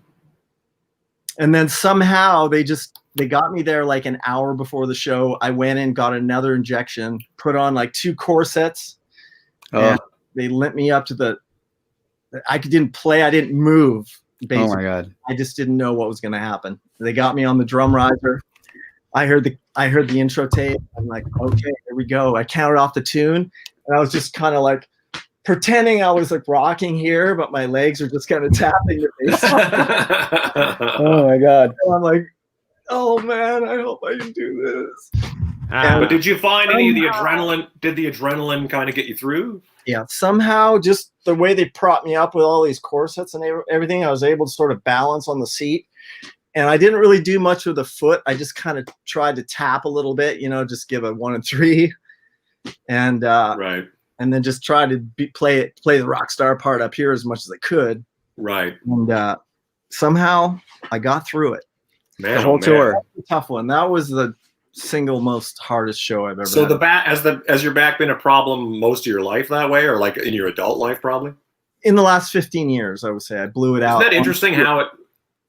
Speaker 3: And then somehow they got me there like an hour before the show. I went in, got another injection, put on like 2 corsets, and they limped me up to I didn't play. I didn't move. Basically.
Speaker 4: Oh my God.
Speaker 3: I just didn't know what was going to happen. They got me on the drum riser. I heard the intro tape. I'm like, okay, here we go. I counted off the tune, and I was just kind of like pretending I was like rocking here, but my legs are just kind of tapping the bass.
Speaker 4: Oh my God.
Speaker 3: And I'm like, oh man, I hope I can do this.
Speaker 2: But did you find any of the adrenaline? Did the adrenaline kind of get you through?
Speaker 3: Yeah, somehow just the way they propped me up with all these corsets and everything, I was able to sort of balance on the seat. And I didn't really do much with the foot. I just kind of tried to tap a little bit, just give a 1 and 3, and and then just try to play the rock star part up here as much as I could.
Speaker 2: Right.
Speaker 3: And somehow I got through it.
Speaker 2: Man,
Speaker 4: the whole tour.
Speaker 3: That was a tough one. That was the single most hardest show I've ever had.
Speaker 2: So the back, has your back been a problem most of your life that way, or like in your adult life probably?
Speaker 3: In the last 15 years, I would say I blew it out.
Speaker 2: Isn't that interesting how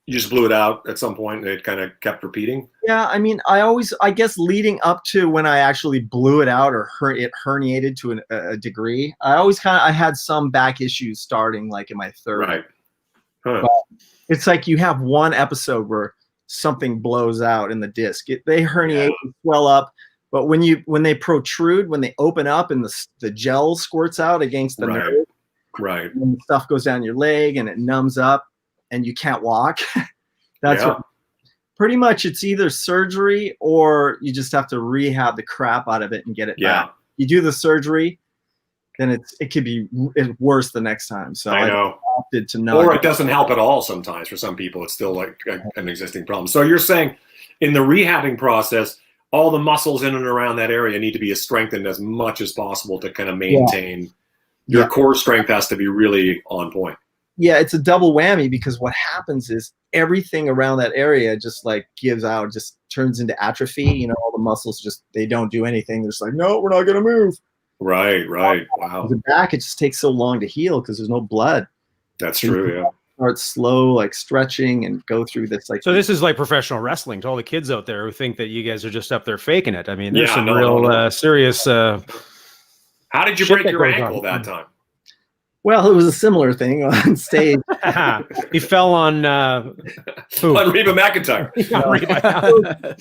Speaker 2: you just blew it out at some point and it kind of kept repeating?
Speaker 3: Yeah, I mean, I guess leading up to when I actually blew it out or it herniated to a degree, I had some back issues starting like in my 30s. Right.
Speaker 2: Huh.
Speaker 3: But it's like you have one episode where something blows out in the disc. They herniate and swell up, but when they protrude, when they open up and the gel squirts out against the nerve,
Speaker 2: right,
Speaker 3: and stuff goes down your leg and it numbs up and you can't walk. That's what, pretty much it's either surgery or you just have to rehab the crap out of it and get it back. You do the surgery, then it could be worse the next time. So
Speaker 2: I know.
Speaker 3: Opted to not.
Speaker 2: Or it doesn't help at all sometimes. For some people, it's still like an existing problem. So you're saying in the rehabbing process, all the muscles in and around that area need to be strengthened as much as possible to kind of maintain your core strength has to be really on point.
Speaker 3: Yeah, it's a double whammy because what happens is everything around that area just like gives out, just turns into atrophy. You know, all the muscles just, they don't do anything. They're just like, no, we're not going to move.
Speaker 2: Right. Wow.
Speaker 3: The back, it just takes so long to heal because there's no blood.
Speaker 2: That's true, yeah.
Speaker 3: Start slow, like stretching and go through this. Like,
Speaker 1: so this is like professional wrestling to all the kids out there who think that you guys are just up there faking it. I mean, there's some real serious.
Speaker 2: How did you break your ankle that time?
Speaker 3: Well, it was a similar thing on stage.
Speaker 1: He fell on
Speaker 2: on Reba McEntire.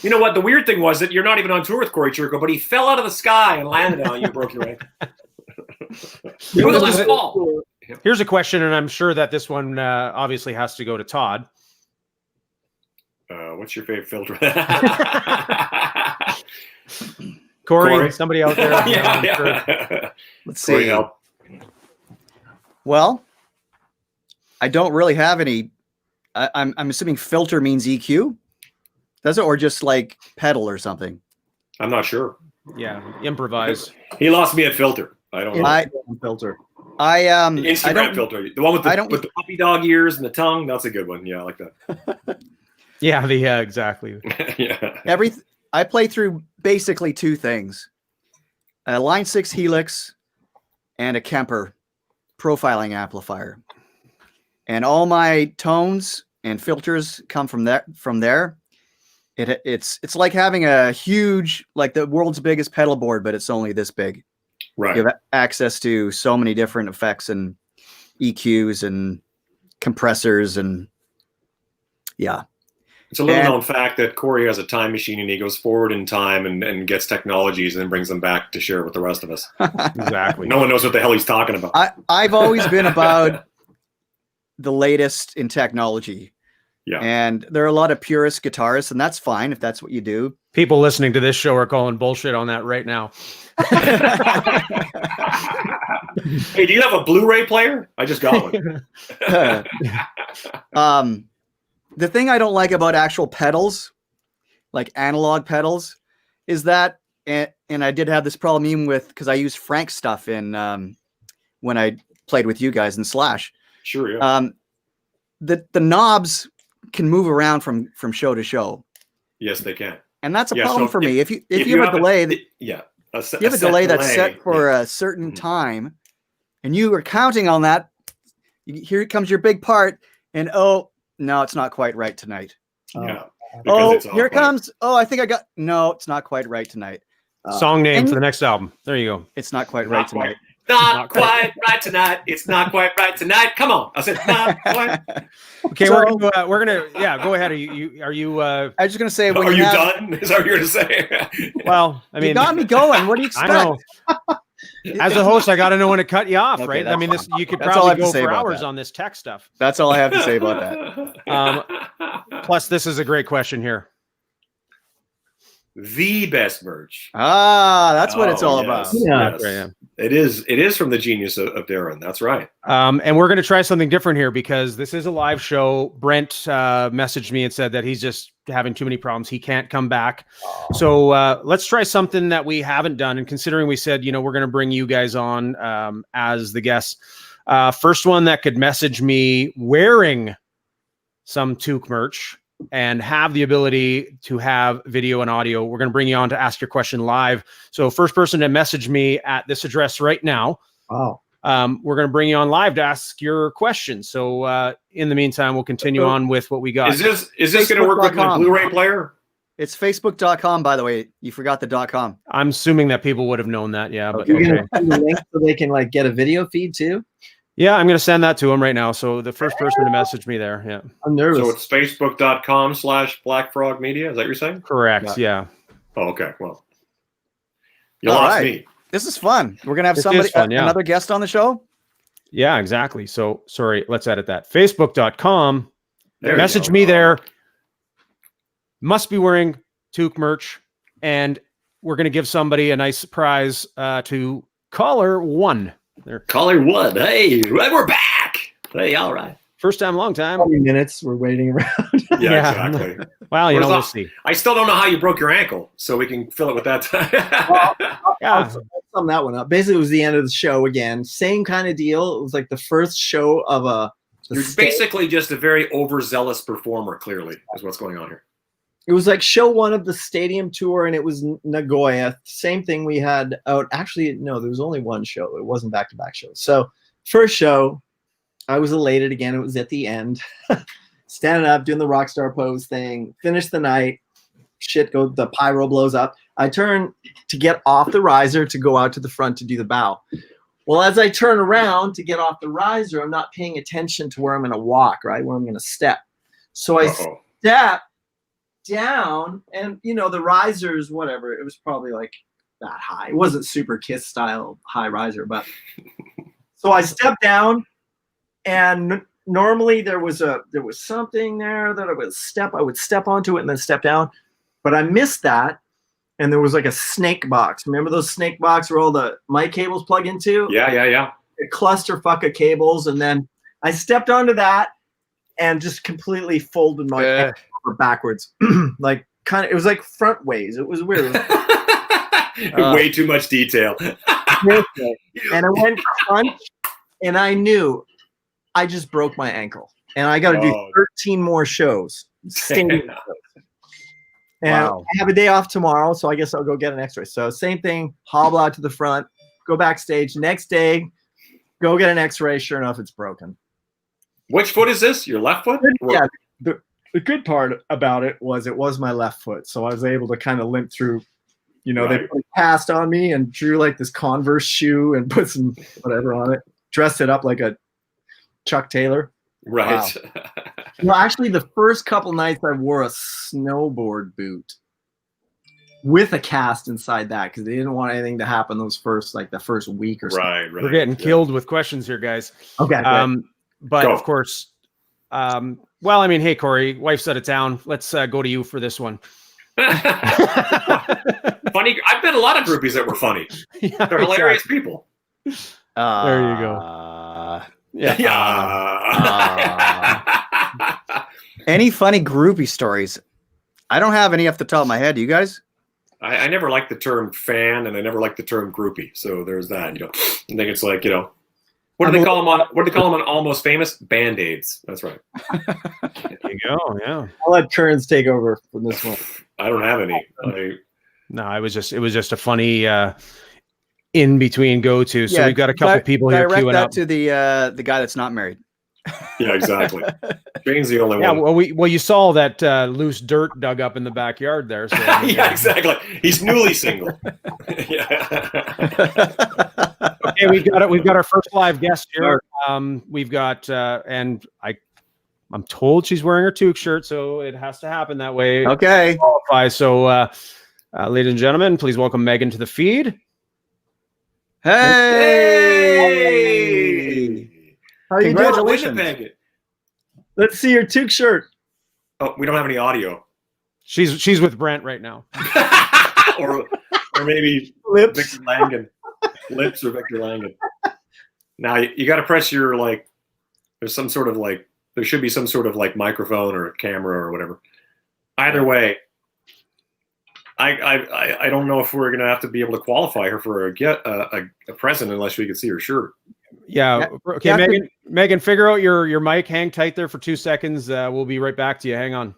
Speaker 2: You know what? The weird thing was that you're not even on tour with Corey Chirico, but he fell out of the sky and landed on you, broke your ankle. It was his fault.
Speaker 1: Here's a question, and I'm sure that this one obviously has to go to Todd.
Speaker 2: What's your favorite filter?
Speaker 1: Corey, somebody out there?
Speaker 2: Yeah.
Speaker 4: Let's see. Well, I don't really have any. I'm assuming filter means EQ. Does it, or just like pedal or something?
Speaker 2: I'm not sure.
Speaker 1: Yeah, improvise.
Speaker 2: He lost me at filter. I don't know.
Speaker 3: Filter.
Speaker 2: Instagram filter. The one with the puppy dog ears and the tongue. That's a good one. Yeah, I like that.
Speaker 1: Yeah, exactly.
Speaker 2: Yeah.
Speaker 4: I play through basically two things: a Line 6 Helix and a Kemper profiling amplifier, and all my tones and filters come from there. It's like having a huge, like the world's biggest pedal board, but it's only this big.
Speaker 2: Right.
Speaker 4: You have access to so many different effects and EQs and compressors, and yeah.
Speaker 2: It's a little known fact that Corey has a time machine and he goes forward in time and gets technologies and then brings them back to share with the rest of us.
Speaker 1: Exactly.
Speaker 2: No one knows what the hell he's talking about.
Speaker 4: I've always been about the latest in technology.
Speaker 2: Yeah.
Speaker 4: And there are a lot of purist guitarists, and that's fine if that's what you do.
Speaker 1: People listening to this show are calling bullshit on that right now.
Speaker 2: Hey, do you have a Blu-ray player? I just got one.
Speaker 4: The thing I don't like about actual pedals, like analog pedals, is that, and I did have this problem even with, because I used Frank stuff in when I played with you guys in Slash.
Speaker 2: Sure, yeah.
Speaker 4: The knobs can move around from show to show.
Speaker 2: Yes, they can.
Speaker 4: And that's a problem for me. If you have a delay, you have a delay that's set for a certain time, and you are counting on that, here comes your big part, and no, it's not quite right tonight.
Speaker 2: Yeah.
Speaker 4: Here it comes. I think I got. No, it's not quite right tonight.
Speaker 1: Song name for the next album. There you go.
Speaker 4: It's not quite right tonight.
Speaker 2: Not quite right tonight. It's not quite right tonight. Come on. I said not quite.
Speaker 1: Okay, so, we're gonna go ahead. Are you
Speaker 4: I was just gonna say,
Speaker 2: are you done? Is that what you're gonna say?
Speaker 1: Well, I mean,
Speaker 4: you got me going. What do you expect?
Speaker 1: I know. As a host, I got to know when to cut you off, right? I mean, you could probably go for hours on this tech stuff.
Speaker 4: That's all I have to say about that.
Speaker 1: Plus, this is a great question here.
Speaker 2: The best merch.
Speaker 4: That's what it's all about.
Speaker 3: Yeah.
Speaker 2: Yes. It is from the genius of Darren. That's right.
Speaker 1: And we're going to try something different here because this is a live show. Brent messaged me and said that he's just having too many problems. He can't come back. So let's try something that we haven't done. And considering we said, we're going to bring you guys on as the guests. First one that could message me wearing some TOQUE merch and have the ability to have video and audio. We're going to bring you on to ask your question live. So first person to message me at this address right now.
Speaker 3: Wow.
Speaker 1: We're going to bring you on live to ask your question. So in the meantime, we'll continue on with what we got.
Speaker 2: Is this going to work with my Blu-ray player?
Speaker 4: It's facebook.com, by the way. You forgot the .com.
Speaker 1: I'm assuming that people would have known that. Yeah.
Speaker 3: But you're going to send the link so they can get a video feed too?
Speaker 1: Yeah, I'm going to send that to them right now. So the first person to message me there. Yeah.
Speaker 3: I'm nervous.
Speaker 2: So it's facebook.com/blackfrogmedia. Is that what you're saying?
Speaker 1: Correct. Yeah.
Speaker 2: Oh, okay. Well, you lost me.
Speaker 4: This is fun. We're going to have another guest on the show.
Speaker 1: Yeah, exactly. So sorry, let's edit that. Facebook.com. Message me there. Must be wearing TOQUE merch. And we're going to give somebody a nice prize to caller 1. There.
Speaker 2: Caller 1. Hey, we're back. Hey, all right.
Speaker 1: First time, long time.
Speaker 3: 20 minutes. We're waiting around.
Speaker 2: Yeah, exactly.
Speaker 1: Well, you know, we'll
Speaker 2: Where's
Speaker 1: see.
Speaker 2: I still don't know how you broke your ankle, so we can fill it with that.
Speaker 1: Yeah.
Speaker 3: I'll sum that one up. Basically, it was the end of the show again. Same kind of deal. It was like the first show of
Speaker 2: You're basically just a very overzealous performer, clearly, is what's going on here.
Speaker 3: It was like show one of the stadium tour, and it was Nagoya. Same thing we had out. Actually, no, there was only one show. It wasn't back-to-back shows. So first show, I was elated again. It was at the end. Standing up, doing the rock star pose thing. Finished the night. Shit goes, the pyro blows up. I turn to get off the riser to go out to the front to do the bow. Well, as I turn around to get off the riser, I'm not paying attention to where I'm going to walk, right? Where I'm going to step. So I step down, and you know, the risers, whatever, it was probably like that high. It wasn't super Kiss style high riser, but so I stepped down, and normally there was something there that I would step onto it and then step down, but I missed that, and there was like a snake box. Remember those snake box where all the mic cables plug into?
Speaker 2: Yeah.
Speaker 3: A clusterfuck of cables, and then I stepped onto that and just completely folded my ankle over backwards, like kind of. It was like front ways. It was weird.
Speaker 2: Way too much detail.
Speaker 3: And I went crunch, and I knew I just broke my ankle, and I got to do 13 more shows. And I have a day off tomorrow, so I guess I'll go get an X-ray. So same thing, hobble out to the front, go backstage. Next day, go get an X-ray. Sure enough, it's broken.
Speaker 2: Which foot is this? Your left foot?
Speaker 3: Yeah. The good part about it was my left foot, so I was able to kind of limp through. You know, They put a cast on me and drew like this Converse shoe and put some whatever on it, dressed it up like a Chuck Taylor.
Speaker 2: Right.
Speaker 3: Wow. Well, actually, the first couple nights I wore a snowboard boot with a cast inside that because they didn't want anything to happen the first week or something.
Speaker 2: Right.
Speaker 1: We're getting killed with questions here, guys.
Speaker 3: Okay.
Speaker 1: But
Speaker 2: Go.
Speaker 1: of course, well, I mean, hey, Corey, wife's out of town. Let's go to you for this one.
Speaker 2: Funny. I've met a lot of groupies that were funny.
Speaker 1: Yeah,
Speaker 2: They're hilarious people.
Speaker 1: There you go.
Speaker 4: Any funny groupie stories? I don't have any off the top of my head. You guys?
Speaker 2: I never liked the term fan, and I never liked the term groupie. So there's that. You know, I think it's like, you know, what do they call them on Almost Famous? Band-Aids. That's right.
Speaker 1: There you go. Yeah.
Speaker 3: I'll let Kearns take over from this one.
Speaker 2: I don't have any.
Speaker 1: No, it was just a funny in between go to. So
Speaker 4: Yeah,
Speaker 1: we've got a couple people here
Speaker 4: direct
Speaker 1: queuing
Speaker 4: that
Speaker 1: up.
Speaker 4: to the guy that's not married.
Speaker 2: Yeah, exactly. Shane's the only
Speaker 1: Yeah,
Speaker 2: one.
Speaker 1: well, you saw that loose dirt dug up in the backyard there. So,
Speaker 2: Yeah, exactly. He's newly single. Yeah.
Speaker 1: Okay, we've got our first live guest here. We've got and I'm told she's wearing her Toque shirt, so it has to happen that way.
Speaker 4: Okay.
Speaker 1: So, ladies and gentlemen, please welcome Megan to the feed.
Speaker 4: Hey!
Speaker 3: How you doing?
Speaker 4: Congratulations.
Speaker 2: Winnipeg.
Speaker 3: Let's see your Toque shirt.
Speaker 2: Oh, we don't have any audio.
Speaker 1: She's with Brent right now.
Speaker 2: or maybe
Speaker 3: Lips.
Speaker 2: Victor Langan. Lips or Victor Langan. Now you got to press your there's some sort of there should be some sort of microphone or a camera or whatever. Either way, I don't know if we're gonna have to be able to qualify her for a present unless we can see her shirt.
Speaker 1: Yeah. Okay, Megan, figure out your mic. Hang tight there for 2 seconds. We'll be right back to you. Hang on.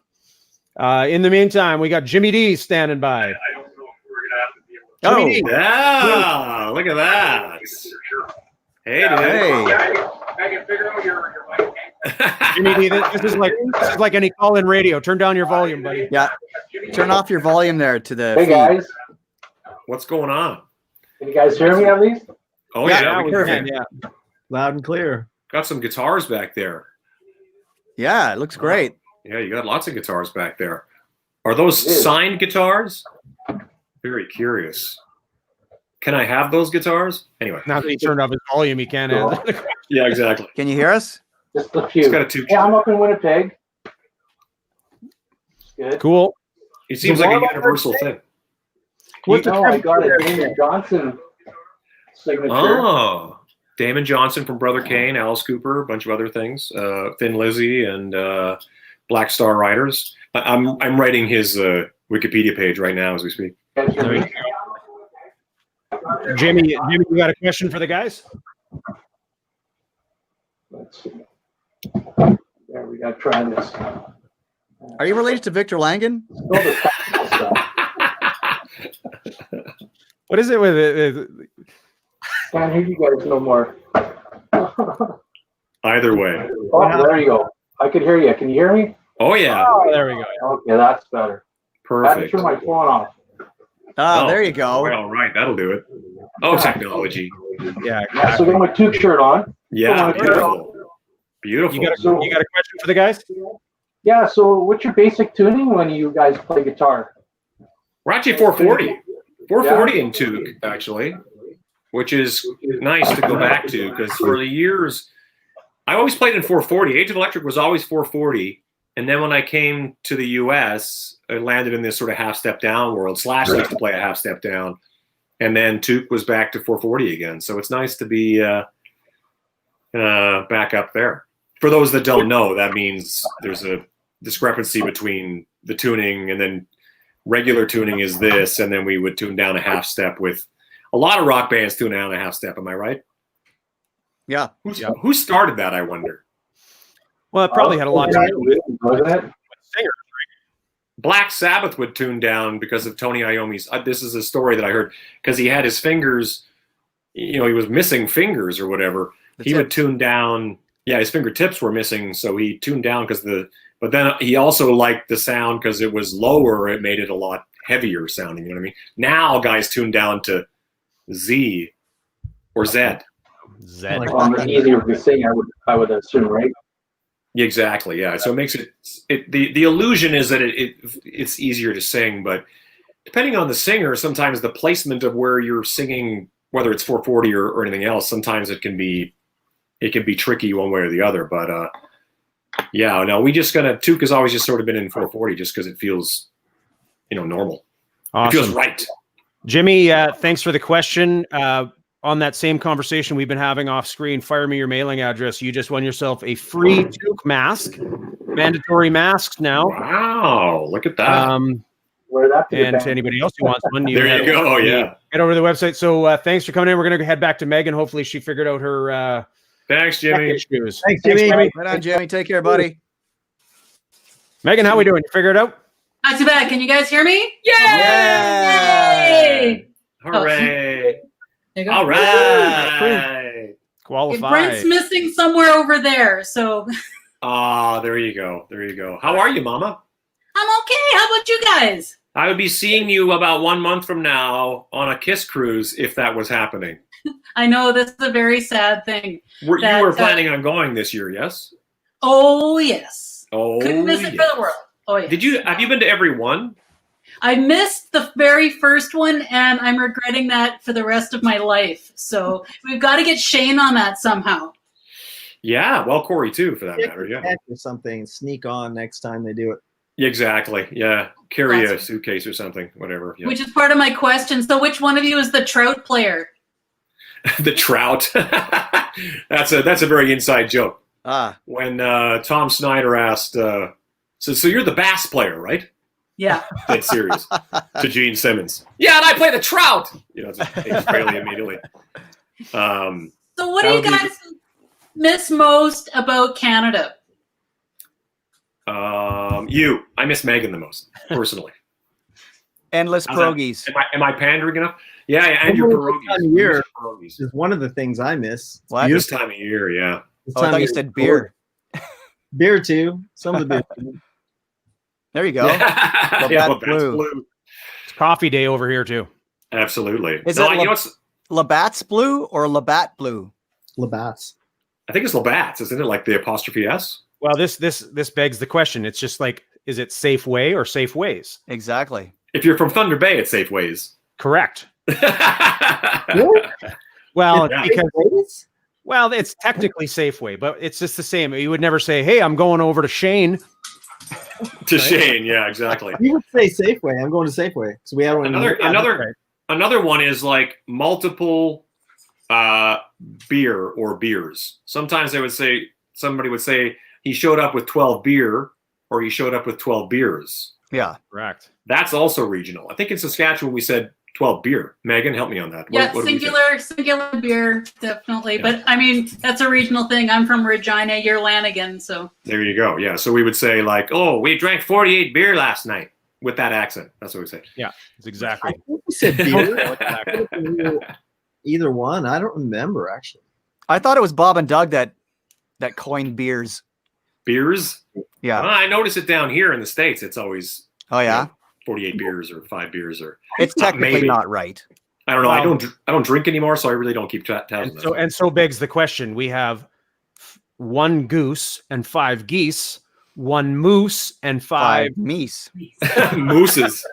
Speaker 1: In the meantime, we got Jimmy D standing by.
Speaker 2: I don't know if we're gonna have to be able to. Yeah, look at that. Hey, dude.
Speaker 4: Hey.
Speaker 2: Megan, figure out your mic.
Speaker 1: Jimmy D, this is like any call-in radio. Turn down your volume, buddy.
Speaker 4: Yeah. Turn off your volume there to the
Speaker 6: Hey
Speaker 4: feed.
Speaker 6: guys,
Speaker 2: What's going on?
Speaker 6: can you guys hear me at least?
Speaker 2: Oh
Speaker 1: Yeah,
Speaker 2: we
Speaker 1: perfect.
Speaker 2: can.
Speaker 1: Yeah.
Speaker 3: Loud and clear.
Speaker 2: Got some guitars back there.
Speaker 4: Yeah, it looks great.
Speaker 2: Yeah, you got lots of guitars back there. Are those signed guitars? Very curious. Can I have those guitars? Anyway.
Speaker 1: Now that he turned off his volume, he can't.
Speaker 2: Yeah, exactly.
Speaker 4: Can you hear us?
Speaker 6: Just a
Speaker 2: It's
Speaker 6: few.
Speaker 2: got a Toque.
Speaker 6: Hey, I'm up in Winnipeg. Good.
Speaker 1: Cool.
Speaker 2: It seems like a universal thing.
Speaker 6: No, I got a Damon Johnson signature.
Speaker 2: Oh, Damon Johnson from Brother Kane, Alice Cooper, a bunch of other things, Thin Lizzy, and Black Star Riders. I'm writing his Wikipedia page right now as we speak.
Speaker 1: There you go. Jimmy, you got a question for the guys?
Speaker 6: Let's see. There, we got to try this.
Speaker 4: Are you related to Victor Langan?
Speaker 6: Still the technical stuff.
Speaker 1: What is it with it?
Speaker 6: Can't hear you guys no more.
Speaker 2: Either way.
Speaker 6: Oh, there you go. I could hear you. Can you hear me?
Speaker 2: Oh yeah.
Speaker 1: Oh, there we go.
Speaker 6: Okay, that's better. I had to
Speaker 2: Perfect.
Speaker 6: turn my phone off.
Speaker 4: Ah, there you go.
Speaker 2: Well, right, that'll do it. Oh, technology.
Speaker 1: Yeah,
Speaker 6: Yeah, so I got my Tuque shirt on.
Speaker 2: Yeah,
Speaker 6: Come on,
Speaker 2: beautiful. Beautiful.
Speaker 1: You got a question for the guys?
Speaker 6: Yeah, so what's your basic tuning when you guys play guitar?
Speaker 2: We're actually 440. 440 in TOQUE, actually, which is nice to go back to because for the years, I always played in 440. Age of Electric was always 440. And then when I came to the US, I landed in this sort of half step down world. Slash used to play a half step down. And then TOQUE was back to 440 again. So it's nice to be back up there. For those that don't know, that means there's a discrepancy between the tuning and then regular tuning is this, and then we would tune down a half step with a lot of rock bands tune down a half step. Am I right?
Speaker 4: Yeah.
Speaker 2: Who started that, I wonder?
Speaker 1: Well, it probably had a lot to do with
Speaker 6: Wasn't it?
Speaker 1: singers.
Speaker 2: Black Sabbath would tune down because of Tony Iommi's. This is a story that I heard because he had his fingers, he was missing fingers or whatever. He would tune down. Yeah, his fingertips were missing, so he tuned down but then he also liked the sound because it was lower. It made it a lot heavier sounding. You know what I mean? Now guys tune down to Z or Z.
Speaker 1: Zed.
Speaker 6: Easier to sing, I would assume, right?
Speaker 2: Exactly. Yeah. So it makes the illusion is that it's easier to sing, but depending on the singer, sometimes the placement of where you're singing, whether it's 440 or anything else, sometimes it can be tricky one way or the other. But yeah, no, TOQUE has always just sort of been in 440 just because it feels, normal.
Speaker 1: Awesome.
Speaker 2: It feels right.
Speaker 1: Jimmy, thanks for the question. On that same conversation we've been having off screen, fire me your mailing address. You just won yourself a free TOQUE mask, mandatory masks now.
Speaker 2: Wow, look at that.
Speaker 1: And to anybody else who wants one,
Speaker 2: there you go. Yeah,
Speaker 1: head over to the website. So thanks for coming in. We're going to head back to Megan. Hopefully she figured out her
Speaker 2: thanks, Jimmy.
Speaker 1: shoes.
Speaker 3: Thanks, Jimmy.
Speaker 4: Right on, Jimmy. Take care, buddy.
Speaker 1: Megan, how we doing? You figured it out?
Speaker 7: Not too bad. Can you guys hear me?
Speaker 4: Yay!
Speaker 2: Hooray!
Speaker 7: There you go.
Speaker 2: All right.
Speaker 1: Qualified.
Speaker 7: Brent's missing somewhere over there, so
Speaker 2: There you go. There you go. How are you, Mama?
Speaker 7: I'm okay. How about you guys?
Speaker 2: I would be seeing you about 1 month from now on a Kiss cruise if that was happening.
Speaker 7: I know this is a very sad thing.
Speaker 2: You were planning on going this year, yes?
Speaker 7: Oh yes.
Speaker 2: Oh,
Speaker 7: Couldn't miss it for the world. Oh yes.
Speaker 2: Have you been to every one?
Speaker 7: I missed the very first one, and I'm regretting that for the rest of my life. So we've got to get Shane on that somehow.
Speaker 2: Yeah, well, Corey too, for that matter. Yeah,
Speaker 3: Or something. Sneak on next time they do it.
Speaker 2: exactly. Yeah, carry a suitcase or something, whatever. Yeah.
Speaker 7: Which is part of my question. So which one of you is the Trout player?
Speaker 2: The Trout. That's a very inside joke. When Tom Snyder asked, so you're the bass player, right?
Speaker 7: Yeah.
Speaker 2: Dead serious. To Gene Simmons. Yeah, and I play the Trout. It's really immediately.
Speaker 7: So what do you guys miss most about Canada?
Speaker 2: I miss Megan the most, personally.
Speaker 4: Endless pierogies.
Speaker 2: Am I pandering enough? Yeah, and your pierogies.
Speaker 3: Year is one of the things I miss.
Speaker 4: What?
Speaker 2: This time of year, yeah.
Speaker 4: I thought you said beer.
Speaker 3: Beer too. Some of the beer.
Speaker 4: There you go.
Speaker 2: Labatt Blue.
Speaker 1: It's coffee day over here too.
Speaker 2: Absolutely.
Speaker 4: Is it Labatt's Blue or Labatt Blue?
Speaker 3: Labatt's.
Speaker 2: I think it's Labatt's, isn't it? Like the apostrophe S.
Speaker 1: Well, this begs the question. It's just like, is it Safeway or Safeways?
Speaker 4: Exactly.
Speaker 2: If you're from Thunder Bay, it's Safeways.
Speaker 1: Correct.
Speaker 3: Really?
Speaker 1: Well,
Speaker 2: Yeah.
Speaker 1: because it's technically Safeway, but it's just the same. You would never say, "Hey, I'm going over to Shane."
Speaker 2: To Shane, yeah, exactly.
Speaker 3: You would say Safeway. I'm going to Safeway. So we have
Speaker 2: another one is like multiple beer or beers. Sometimes somebody would say he showed up with 12 beer, or you showed up with 12 beers.
Speaker 4: Yeah.
Speaker 1: Correct.
Speaker 2: That's also regional. I think in Saskatchewan we said 12 beer. Megan, help me on that.
Speaker 7: Yeah,
Speaker 2: What do we say?
Speaker 7: singular beer, definitely.
Speaker 2: Yeah.
Speaker 7: But I mean, that's a regional thing. I'm from Regina, you're Lanigan, so.
Speaker 2: There you go. Yeah. So we would say like, oh, we drank 48 beer last night with that accent. That's what we say.
Speaker 1: Yeah, it's exactly.
Speaker 3: I think we said beer. Either one. I don't remember actually.
Speaker 4: I thought it was Bob and Doug that coined beers.
Speaker 2: Beers?
Speaker 4: Yeah.
Speaker 2: Well, I notice it down here in the States. It's always
Speaker 4: Oh yeah.
Speaker 2: 48 beers or 5 beers or
Speaker 4: It's technically
Speaker 2: maybe.
Speaker 4: not right.
Speaker 2: I don't know.
Speaker 1: Well,
Speaker 2: I don't drink anymore, so I really don't keep tabs on that.
Speaker 1: And so begs the question: we have 1 goose and 5 geese, 1 moose and 5
Speaker 4: meese.
Speaker 2: Mooses.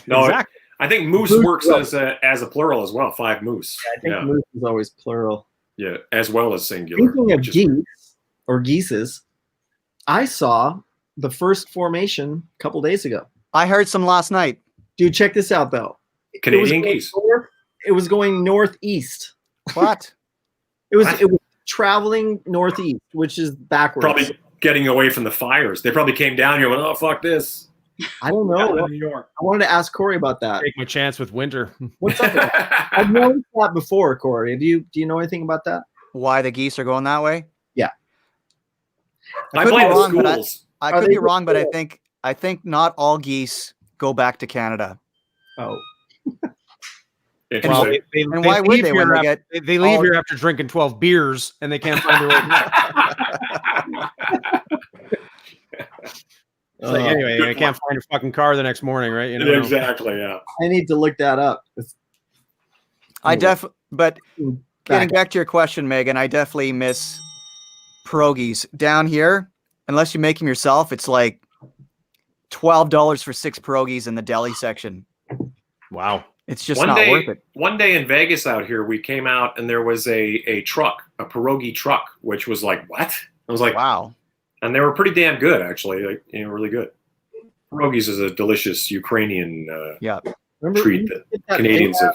Speaker 2: No,
Speaker 1: Exactly.
Speaker 2: I think moose works as a plural as well. 5 moose.
Speaker 3: I think moose is always plural.
Speaker 2: Yeah, as well as singular.
Speaker 3: Speaking of geese or geeses, I saw the first formation a couple days ago.
Speaker 4: I heard some last night.
Speaker 3: Dude, check this out though.
Speaker 2: Canadian geese.
Speaker 3: It was going northeast.
Speaker 4: What?
Speaker 3: It was traveling northeast, which is backwards.
Speaker 2: Probably getting away from the fires. They probably came down here and went, oh, fuck this.
Speaker 3: I don't know.
Speaker 2: Out of New York.
Speaker 3: I wanted to ask Corey about that.
Speaker 1: Take my chance with winter.
Speaker 3: What's up with that? I've noticed that before, Corey. Do you know anything about that?
Speaker 4: Why the geese are going that way?
Speaker 3: Yeah.
Speaker 2: I
Speaker 4: could be
Speaker 2: blame the
Speaker 4: wrong, but
Speaker 2: schools.
Speaker 4: I
Speaker 3: Are
Speaker 4: could
Speaker 3: they
Speaker 4: be wrong, but
Speaker 3: good?
Speaker 4: I think not all geese go back to Canada.
Speaker 3: Oh.
Speaker 2: Interesting.
Speaker 1: Well,
Speaker 4: And why would
Speaker 1: leave
Speaker 4: they when
Speaker 1: here
Speaker 4: they
Speaker 1: after-
Speaker 4: get
Speaker 1: they leave
Speaker 4: all-
Speaker 1: here after drinking 12 beers and they can't find their way back. It's like, anyway,
Speaker 2: good
Speaker 1: I can't find a fucking car the next morning, right? You know.
Speaker 2: Yeah, exactly, yeah.
Speaker 3: I need to look that up.
Speaker 4: But getting back to your question, Megan, I definitely miss pierogies. Down here, unless you make them yourself, it's like $12 for 6 pierogies in the deli section.
Speaker 1: Wow.
Speaker 4: It's just not worth it.
Speaker 2: One day in Vegas out here, we came out and there was a truck, a pierogi truck, which was like, what? I was like,
Speaker 4: Wow.
Speaker 2: And they were pretty damn good, actually. Like, really good. Pierogies is a delicious Ukrainian
Speaker 4: Yeah.
Speaker 2: treat that Canadians have.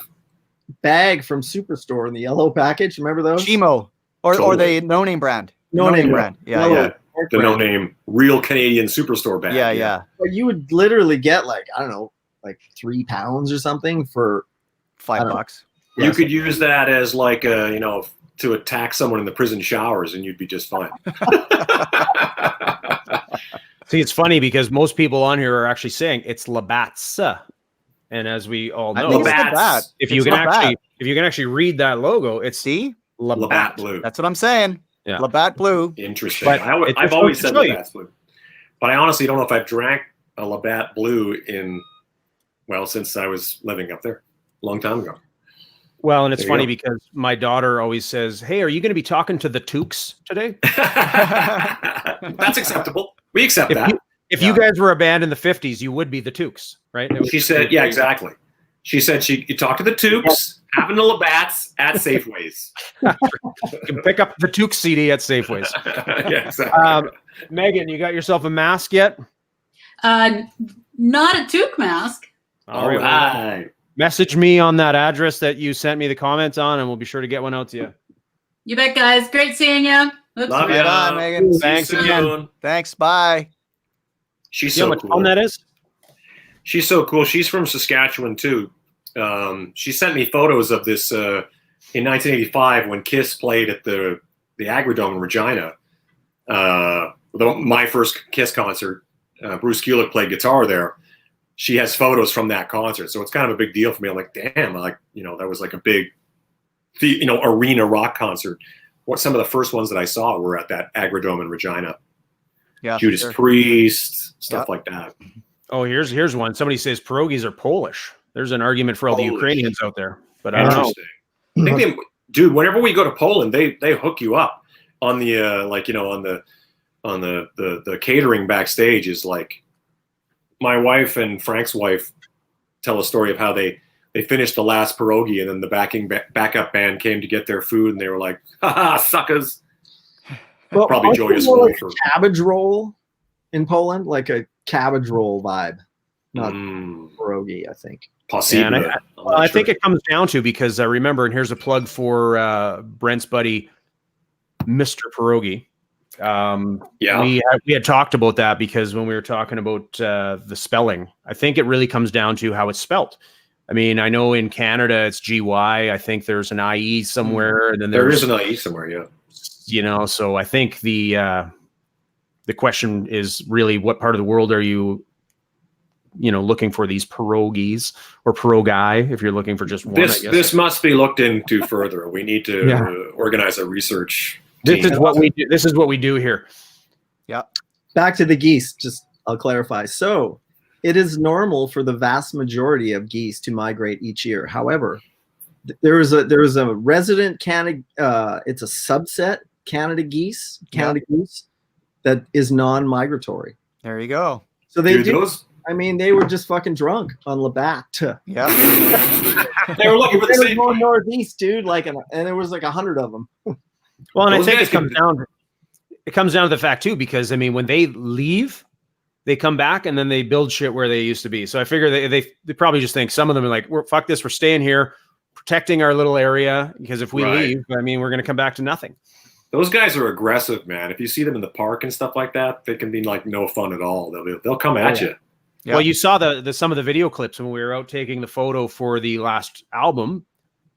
Speaker 3: Bag from Superstore in the yellow package. Remember those?
Speaker 4: Chimo or
Speaker 2: Totally.
Speaker 4: the no name brand.
Speaker 3: No name
Speaker 4: brand. Yeah,
Speaker 3: Yellow
Speaker 4: yeah.
Speaker 3: pork
Speaker 2: The
Speaker 3: brand.
Speaker 2: no-name real Canadian Superstore bag.
Speaker 4: Yeah, yeah.
Speaker 3: But you would literally get like, I don't know, like 3 pounds or something for
Speaker 4: $5.
Speaker 2: You could use that as like to attack someone in the prison showers and you'd be just fine.
Speaker 1: See, it's funny because most people on here are actually saying it's Labatt's. And as we all
Speaker 4: I
Speaker 1: know,
Speaker 4: think it's Labatt.
Speaker 1: if you
Speaker 4: It's
Speaker 1: can actually read that logo, it's
Speaker 4: See?
Speaker 2: Labatt
Speaker 1: Labatt.
Speaker 2: Blue.
Speaker 4: That's what I'm saying.
Speaker 1: Yeah.
Speaker 4: Labatt Blue.
Speaker 2: Interesting.
Speaker 1: But
Speaker 2: I've
Speaker 1: it's
Speaker 2: always
Speaker 1: to
Speaker 2: said
Speaker 1: show you.
Speaker 2: Labatt's Blue. But I honestly don't know if I've drank a Labatt Blue since I was living up there a long time ago.
Speaker 1: Well, and it's
Speaker 2: There you
Speaker 1: funny
Speaker 2: go.
Speaker 1: because my daughter always says, "Hey, are you going to be talking to the TOQUEs today?"
Speaker 2: That's acceptable. We accept that.
Speaker 1: If you guys were a band in the 50s, you would be the TOQUEs, right?
Speaker 2: She said, yeah, exactly. She said you talk to the TOQUEs, having the Labatts at Safeways.
Speaker 1: You can pick up the TOQUE CD at Safeways.
Speaker 2: Yeah, exactly.
Speaker 1: Megan, you got yourself a mask yet?
Speaker 7: Not a toque mask.
Speaker 2: All right.
Speaker 1: Message me on that address that you sent me the comments on, and we'll be sure to get one out to you.
Speaker 7: You bet, guys. Great seeing you.
Speaker 2: Love
Speaker 4: Right
Speaker 2: you.
Speaker 4: on, Megan.
Speaker 2: See you
Speaker 1: Thanks
Speaker 2: soon.
Speaker 1: again.
Speaker 4: Thanks. Bye.
Speaker 2: She's
Speaker 1: You know
Speaker 2: so
Speaker 1: how much
Speaker 2: cool.
Speaker 1: fun that is?
Speaker 2: She's so cool. She's from Saskatchewan too. She sent me photos of this in 1985 when Kiss played at the Agrodome in Regina. My first Kiss concert. Bruce Kulick played guitar there. She has photos from that concert, so it's kind of a big deal for me. I'm like, damn, that was like a big, arena rock concert. Some of the first ones that I saw were at that Agrodome in Regina.
Speaker 4: Yeah. for
Speaker 2: Judas
Speaker 4: sure.
Speaker 2: Priest, stuff
Speaker 4: Yep.
Speaker 2: like that.
Speaker 1: Oh, here's one. Somebody says pierogies are Polish. There's an argument for all the
Speaker 2: Polish.
Speaker 1: Ukrainians out there, but I don't know.
Speaker 2: Interesting. I think dude, whenever we go to Poland, they hook you up on the on the catering backstage. Is like my wife and Frank's wife tell a story of how they finished the last pierogi and then the backup band came to get their food and they were like, "Ha suckers!"
Speaker 3: Well,
Speaker 2: Probably
Speaker 3: also
Speaker 2: joyous
Speaker 3: more
Speaker 2: roll
Speaker 3: like
Speaker 2: for-
Speaker 3: a cabbage roll in Poland, like a cabbage roll vibe, not pierogi. I think.
Speaker 2: Possible.
Speaker 1: And I think it comes down to, because I remember, and here's a plug for Brent's buddy, Mr. Pierogi.
Speaker 2: Yeah.
Speaker 1: We had talked about that because when we were talking about the spelling, I think it really comes down to how it's spelt. I mean, I know in Canada it's GY. I think there's an IE somewhere, and then
Speaker 2: There
Speaker 1: there's
Speaker 2: is an IE somewhere. Yeah.
Speaker 1: you know. So I think the question is really what part of the world are you looking for these pierogies or pierogi if you're looking for just one.
Speaker 2: This must be looked into further. We need to organize a research team.
Speaker 1: This is what we do. This is what we do here.
Speaker 4: Yeah.
Speaker 3: Back to the geese. Just I'll clarify. So it is normal for the vast majority of geese to migrate each year. However, there is a resident Canada. It's a subset Canada geese that is non-migratory.
Speaker 4: There you go.
Speaker 3: So they do.
Speaker 2: Those.
Speaker 3: I mean, they were just fucking drunk on Labatt.
Speaker 4: Yeah.
Speaker 2: They were looking for the
Speaker 3: They were
Speaker 2: same.
Speaker 3: going northeast, dude. And there was like 100 of them.
Speaker 1: Well, and I
Speaker 2: Those
Speaker 1: think
Speaker 2: guys
Speaker 1: it comes down to the fact too, because I mean, when they leave, they come back and then they build shit where they used to be. So I figure they probably just think some of them are like, fuck this, we're staying here, protecting our little area, because if we leave, I mean, we're going to come back to nothing.
Speaker 2: Those guys are aggressive, man. If you see them in the park and stuff like that, they can be like no fun at all. They'll come at you.
Speaker 4: Yeah.
Speaker 1: Well, you saw the some of the video clips when we were out taking the photo for the last album,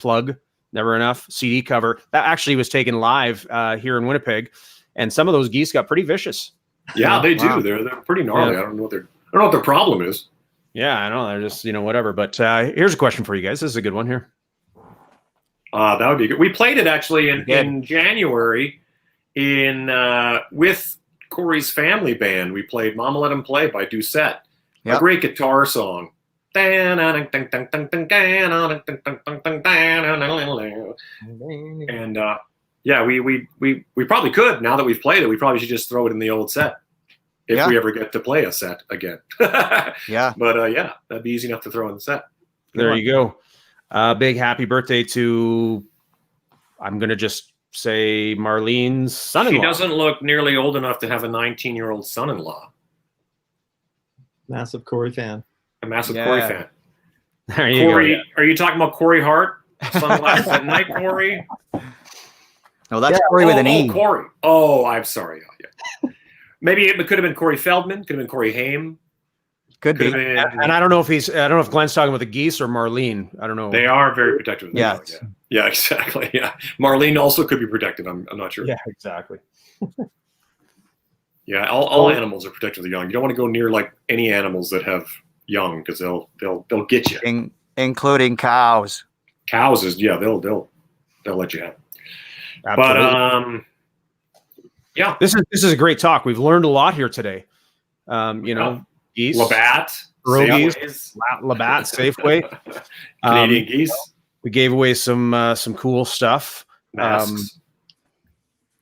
Speaker 1: Plug, Never Enough CD cover. That actually was taken live here in Winnipeg, and some of those geese got pretty vicious.
Speaker 2: Yeah, they do.
Speaker 4: Wow.
Speaker 2: They're pretty gnarly.
Speaker 1: Yeah.
Speaker 2: I don't know what their problem is.
Speaker 1: Yeah, I know. They're just whatever. But here's a question for you guys. This is a good one here.
Speaker 2: That would be good. We played it actually in January with Corey's family band. We played "Mama Let Him Play" by Doucette.
Speaker 4: Yep.
Speaker 2: A great guitar song. And yeah, we probably could. Now that we've played it, we probably should just throw it in the old set if we ever get to play a set again.
Speaker 4: Yeah.
Speaker 2: But yeah, that'd be easy enough to throw in the set.
Speaker 1: There you go. Big happy birthday to, I'm going to just say, Marlene's son-in-law.
Speaker 2: She doesn't look nearly old enough to have a 19-year-old son-in-law.
Speaker 3: Massive Corey fan.
Speaker 2: A massive Corey fan.
Speaker 1: There you
Speaker 2: Corey,
Speaker 1: go.
Speaker 2: are you talking about Corey Hart? Sunglasses at night, Corey?
Speaker 4: No, that's Corey with an E.
Speaker 2: Corey. Oh, I'm sorry. Oh, yeah. Maybe it could have been Corey Feldman. Could have been Corey Haim.
Speaker 4: Could be.
Speaker 1: And I don't know if Glenn's talking about the geese or Marlene. I don't know.
Speaker 2: They are very protective of the
Speaker 4: Yeah.
Speaker 2: dog, yeah, exactly. Yeah, Marlene also could be protected. I'm not sure.
Speaker 1: Yeah, exactly.
Speaker 2: Yeah, all animals are protective of the young. You don't want to go near like any animals that have young because they'll get you.
Speaker 4: Including cows.
Speaker 2: Cows is they'll let you have.
Speaker 1: Absolutely.
Speaker 2: But yeah,
Speaker 1: this is a great talk. We've learned a lot here today. Geese,
Speaker 2: Labatt,
Speaker 1: pierogies,
Speaker 2: Safeways.
Speaker 1: Labatt, Safeway,
Speaker 2: Canadian geese.
Speaker 1: We gave away some cool stuff.
Speaker 2: Masks.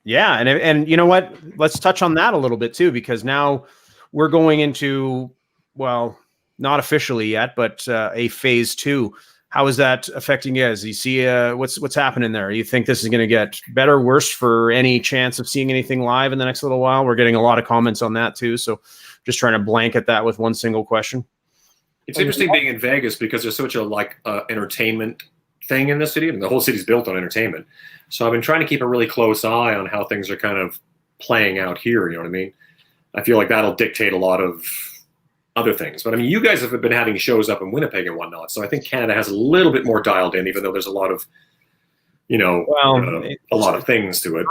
Speaker 1: Yeah, and you know what? Let's touch on that a little bit too, because now we're going into, well, not officially yet, but a phase 2. How is that affecting you guys? You see what's happening there? You think this is going to get better, worse for any chance of seeing anything live in the next little while? We're getting a lot of comments on that too, so just trying to blanket that with one single question.
Speaker 2: It's interesting being in Vegas because there's such a entertainment thing in the city. I mean, the whole city's built on entertainment. So I've been trying to keep a really close eye on how things are kind of playing out here. You know what I mean? I feel like that'll dictate a lot of other things. But I mean, you guys have been having shows up in Winnipeg and whatnot. So I think Canada has a little bit more dialed in, even though there's a lot of, a lot of things to it.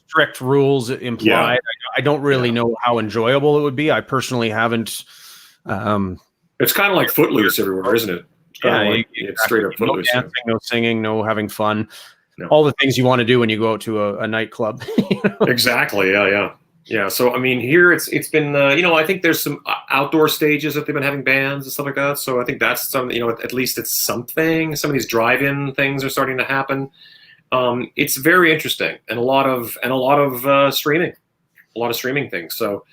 Speaker 1: Strict rules implied.
Speaker 2: Yeah.
Speaker 1: I don't really know how enjoyable it would be. I personally haven't.
Speaker 2: It's kind of like Footloose everywhere, isn't it? It's straight up Footloose.
Speaker 1: No dancing, no singing, no having fun.
Speaker 2: No.
Speaker 1: All the things you want to do when you go out to a nightclub.
Speaker 2: Exactly. Yeah. So I mean, here it's been I think there's some outdoor stages that they've been having bands and stuff like that. So I think that's some at least it's something. Some of these drive-in things are starting to happen. It's very interesting and a lot of streaming, a lot of streaming things. So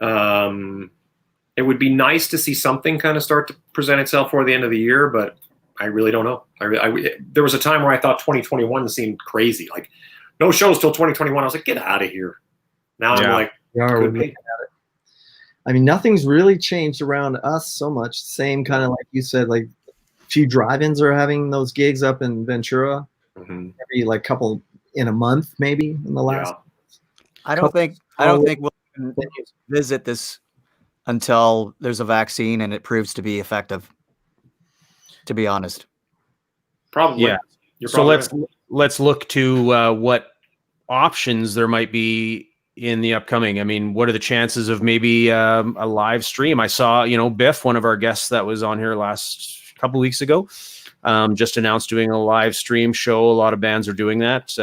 Speaker 2: it would be nice to see something kind of start to present itself for the end of the year, but I really don't know. There was a time where I thought 2021 seemed crazy. Like, no shows till 2021. I was like, get out of here. Now I'm like, could be.
Speaker 3: I mean, nothing's really changed around us so much. Same kind of like you said, like a few drive-ins are having those gigs up in Ventura.
Speaker 2: Mm-hmm.
Speaker 3: Maybe like couple in a month, maybe in the last.
Speaker 4: I don't think I don't think we'll visit this until there's a vaccine and it proves to be effective. To be honest,
Speaker 2: Probably.
Speaker 1: Yeah.
Speaker 2: You're
Speaker 1: So
Speaker 2: probably
Speaker 1: let's look to what options there might be in the upcoming. I mean, what are the chances of maybe a live stream? I saw, Biff, one of our guests that was on here last couple weeks ago, just announced doing a live stream show. A lot of bands are doing that.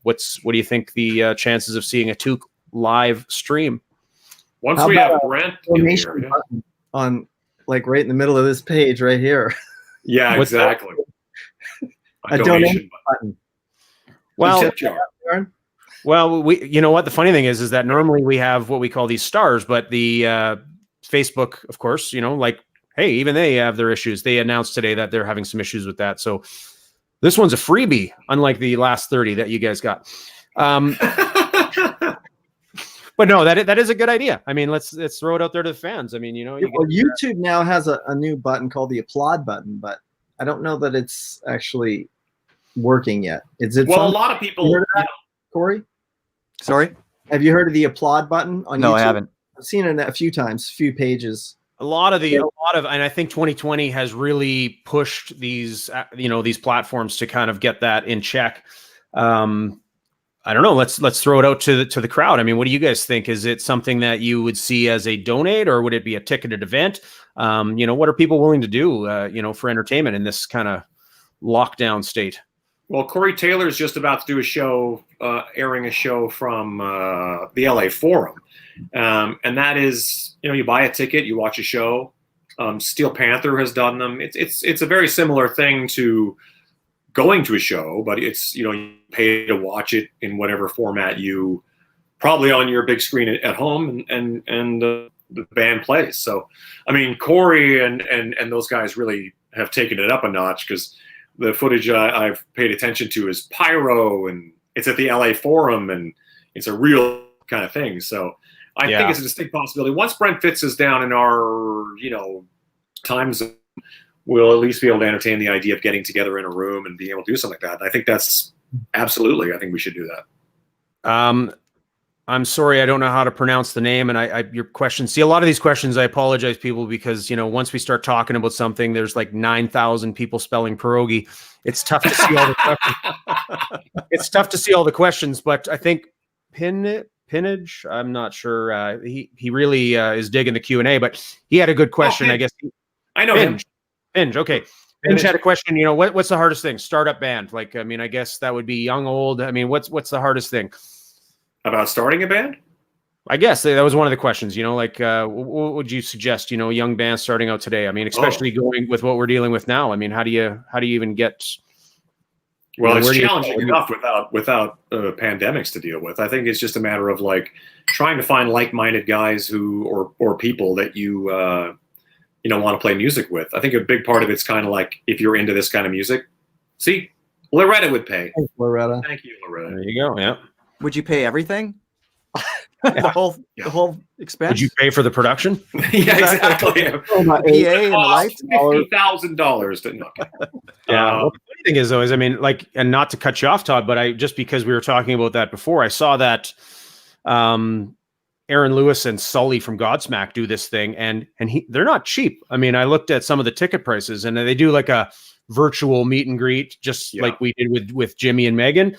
Speaker 1: What do you think the chances of seeing a TOQUE live stream?
Speaker 2: Once
Speaker 3: How
Speaker 2: we
Speaker 3: about
Speaker 2: have
Speaker 3: a
Speaker 2: Brent in
Speaker 3: donation
Speaker 2: here,
Speaker 3: button on like right in the middle of this page right here.
Speaker 2: yeah,
Speaker 1: What's
Speaker 2: exactly.
Speaker 3: A donation button.
Speaker 1: Well,
Speaker 2: tip jar.
Speaker 1: Well, you know what? The funny thing is that normally we have what we call these stars, but the Facebook, of course, like, hey, even they have their issues. They announced today that they're having some issues with that. So this one's a freebie, unlike the last 30 that you guys got. But no, that is a good idea. I mean, let's throw it out there to the fans. I mean,
Speaker 3: YouTube now has a new button called the applaud button, but I don't know that it's actually working yet. Is it?
Speaker 2: Well, a lot of people.
Speaker 3: You heard of that, Corey?
Speaker 4: sorry.
Speaker 3: Have you heard of the applaud button on YouTube?
Speaker 4: No, I haven't.
Speaker 3: I've seen it a few times, a few pages.
Speaker 1: and I think 2020 has really pushed these, these platforms to kind of get that in check. I don't know. Let's throw it out to the crowd. I mean, what do you guys think? Is it something that you would see as a donate, or would it be a ticketed event? What are people willing to do, for entertainment in this kind of lockdown state?
Speaker 2: Well, Corey Taylor is just about to do a show, airing a show from the LA Forum. And that is, you buy a ticket, you watch a show. Steel Panther has done them. It's a very similar thing to going to a show, but it's, you pay to watch it in whatever format you probably on your big screen at home and the band plays. So, I mean, Corey and those guys really have taken it up a notch, because the footage I've paid attention to is pyro, and it's at the LA Forum, and it's a real kind of thing. So I think it's a distinct possibility. Once Brent Fitz is down in our, time zone, we'll at least be able to entertain the idea of getting together in a room and being able to do something like that. And I think that's absolutely, I think we should do that.
Speaker 1: I'm sorry, I don't know how to pronounce the name, and your question. See, a lot of these questions, I apologize, people, because once we start talking about something, there's like 9,000 people spelling pierogi. It's tough to see all the questions. It's tough to see all the questions, but I think Pinnage. I'm not sure. He really is digging the Q&A, but he had a good question. I guess.
Speaker 2: I know him.
Speaker 1: Pinge. Okay. Pinge had a question. What's the hardest thing? Startup band. Like, I mean, I guess that would be young, old. I mean, what's the hardest thing?
Speaker 2: About starting a band?
Speaker 1: I guess that was one of the questions, what would you suggest, young bands starting out today? I mean, especially going with what we're dealing with now. I mean, how do you even get?
Speaker 2: Well, it's challenging enough without pandemics to deal with. I think it's just a matter of like trying to find like-minded guys or people that you want to play music with. I think a big part of it's kind of like, if you're into this kind of music, see, Loretta would pay.
Speaker 3: Thanks, Loretta.
Speaker 2: Thank you, Loretta.
Speaker 1: There you go. Yeah.
Speaker 4: Would you pay everything? The whole expense?
Speaker 1: Would you pay for the production?
Speaker 2: Yeah, exactly.
Speaker 4: PA and the lights?
Speaker 2: $50,000.
Speaker 1: Yeah. Well, the funny thing is, though, I mean, like, and not to cut you off, Todd, but just because we were talking about that before, I saw that Aaron Lewis and Sully from Godsmack do this thing, and they're not cheap. I mean, I looked at some of the ticket prices, and they do like a virtual meet and greet, just like we did with Jimmy and Megan.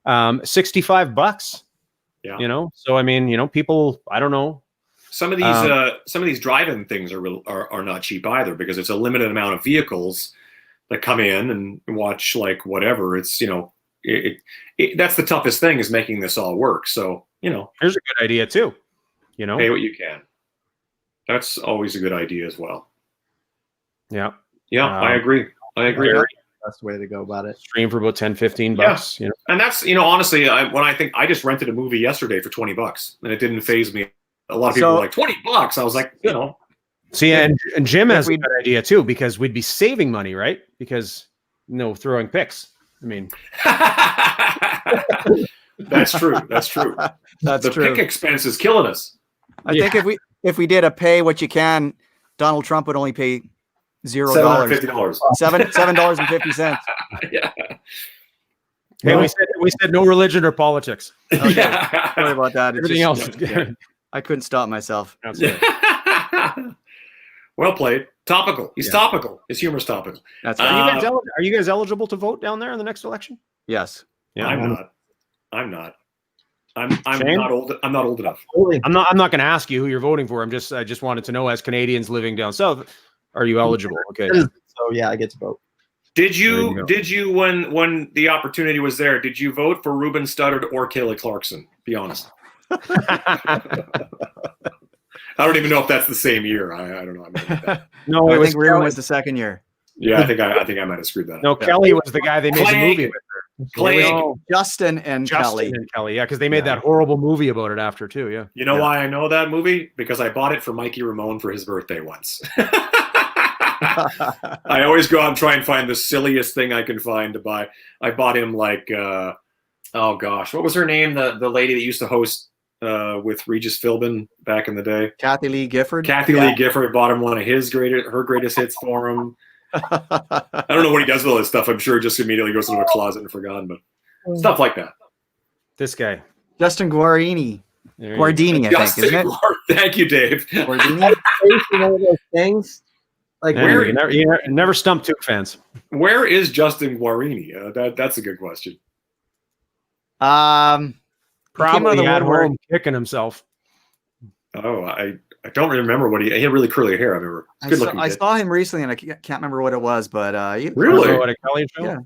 Speaker 1: $65.
Speaker 2: Yeah.
Speaker 1: So I mean, people, I don't know.
Speaker 2: Some of these drive-in things are not cheap either, because it's a limited amount of vehicles that come in and watch, like, whatever. It's, that's the toughest thing, is making this all work. So,
Speaker 1: here's a good idea too.
Speaker 2: Pay what you can. That's always a good idea as well.
Speaker 1: Yeah.
Speaker 2: Yeah, I agree.
Speaker 3: Best way to go about it.
Speaker 1: Stream for about $10-15.
Speaker 2: Yeah. And that's, honestly, when I think I just rented a movie yesterday for $20, and it didn't faze me. A lot of people were like, $20. I was like,
Speaker 1: See, and Jim has a good idea too, because we'd be saving money, right? Because throwing picks. I mean,
Speaker 2: that's true. That's true. The pick expense is killing us.
Speaker 4: I think if we did a pay what you can, Donald Trump would only pay $0.
Speaker 2: $750.
Speaker 4: $7.50.
Speaker 2: Yeah.
Speaker 1: Hey, we said no religion or politics.
Speaker 4: Okay.
Speaker 2: Yeah.
Speaker 4: Sorry about that. It's
Speaker 1: Everything
Speaker 4: just-
Speaker 1: else.
Speaker 4: yeah, I couldn't stop myself.
Speaker 1: That's right.
Speaker 2: Well played. Topical. He's
Speaker 4: Yeah.
Speaker 2: topical. His humor's topical.
Speaker 4: That's
Speaker 1: Are
Speaker 4: right.
Speaker 1: you guys are you guys eligible to vote down there in the next election?
Speaker 4: Yes.
Speaker 1: Yeah,
Speaker 2: I'm not. I'm
Speaker 1: Shane?
Speaker 2: not old. I'm not old enough.
Speaker 3: Holy
Speaker 1: I'm not going to ask you who you're voting for. I just wanted to know, as Canadians living down south, are you eligible? Okay.
Speaker 3: So yeah, I get to vote.
Speaker 2: Did
Speaker 1: There you go.
Speaker 2: you when the opportunity was there, did you vote for Ruben Studdard or Kayla Clarkson? Be honest. I don't even know if that's the same year. I don't know. I might have-
Speaker 1: No,
Speaker 4: I
Speaker 1: it was
Speaker 4: think Ruben
Speaker 1: Kelly.
Speaker 4: was the second year.
Speaker 2: yeah, I think I might have screwed that up.
Speaker 1: No, Kelly was the guy they made the
Speaker 2: Clay.
Speaker 1: movie with.
Speaker 2: Clay.
Speaker 1: No,
Speaker 4: Justin and
Speaker 1: Justin
Speaker 4: Kelly.
Speaker 1: and Kelly, yeah, because they made
Speaker 4: Yeah.
Speaker 1: that horrible movie about it after too. Yeah.
Speaker 2: You know
Speaker 4: Yeah.
Speaker 2: why I know that movie? Because I bought it for Mikey Ramone for his birthday once. I always go out and try and find the silliest thing I can find to buy. I bought him like, oh gosh, what was her name? The lady that used to host with Regis Philbin back in the day.
Speaker 4: Kathy Lee Gifford.
Speaker 2: Kathy Lee Gifford bought him one of her greatest hits for him. I don't know what he does with all this stuff. I'm sure he just immediately goes into a closet and forgotten, but stuff like that.
Speaker 1: This guy.
Speaker 4: Justin Guarini.
Speaker 1: There you go.
Speaker 4: Guardini, I think, isn't it?
Speaker 2: Thank you, Dave.
Speaker 4: Guardini?
Speaker 3: It's one of those things. Like
Speaker 1: Yeah,
Speaker 2: Where-
Speaker 1: you never stump TOQUE fans.
Speaker 2: Where is Justin Guarini? That's a good question.
Speaker 4: Came out of
Speaker 1: Probably
Speaker 4: the
Speaker 1: at
Speaker 4: woodwork.
Speaker 1: home kicking himself.
Speaker 2: Oh, I don't remember what he had really curly hair. I remember. Good looking
Speaker 4: I
Speaker 2: kid.
Speaker 4: saw him recently, and I can't remember what it was, but
Speaker 2: Really?
Speaker 1: Oh, at a Kelly show?
Speaker 4: Yeah.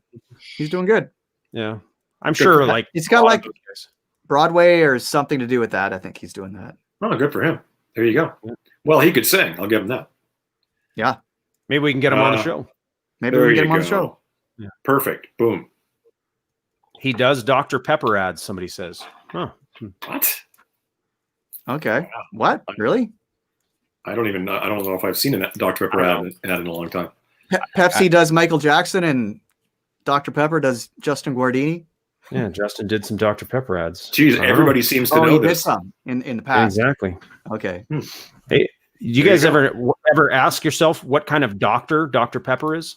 Speaker 4: he's doing good.
Speaker 1: Yeah. I'm sure like
Speaker 4: He's got
Speaker 1: a lot
Speaker 4: like
Speaker 1: of those guys.
Speaker 4: Broadway or something to do with that. I think he's doing that.
Speaker 2: Oh, good for him. There you go. Well, he could sing. I'll give him that.
Speaker 1: Maybe we can get him on the
Speaker 2: Uh,
Speaker 1: show.
Speaker 4: Maybe
Speaker 2: There
Speaker 4: we can get
Speaker 2: you
Speaker 4: him on the
Speaker 2: go.
Speaker 4: show.
Speaker 2: Perfect. Boom.
Speaker 1: He does Dr. Pepper ads, somebody says. Huh.
Speaker 2: What?
Speaker 4: Okay. What? Really?
Speaker 2: I don't even know. I don't know if I've seen a Dr. Pepper ad in a long time.
Speaker 4: Pepsi does Michael Jackson, and Dr. Pepper does Justin Guardini.
Speaker 1: Yeah, Justin did some Dr. Pepper ads.
Speaker 2: Jeez,
Speaker 1: I don't
Speaker 2: everybody seems to
Speaker 4: Oh,
Speaker 2: know
Speaker 4: he did
Speaker 2: this.
Speaker 4: some in the
Speaker 1: know.
Speaker 4: past.
Speaker 1: Exactly.
Speaker 4: Okay.
Speaker 1: Hey, you
Speaker 2: There
Speaker 1: guys
Speaker 2: you
Speaker 1: ever ask yourself what kind of doctor Dr. Pepper is?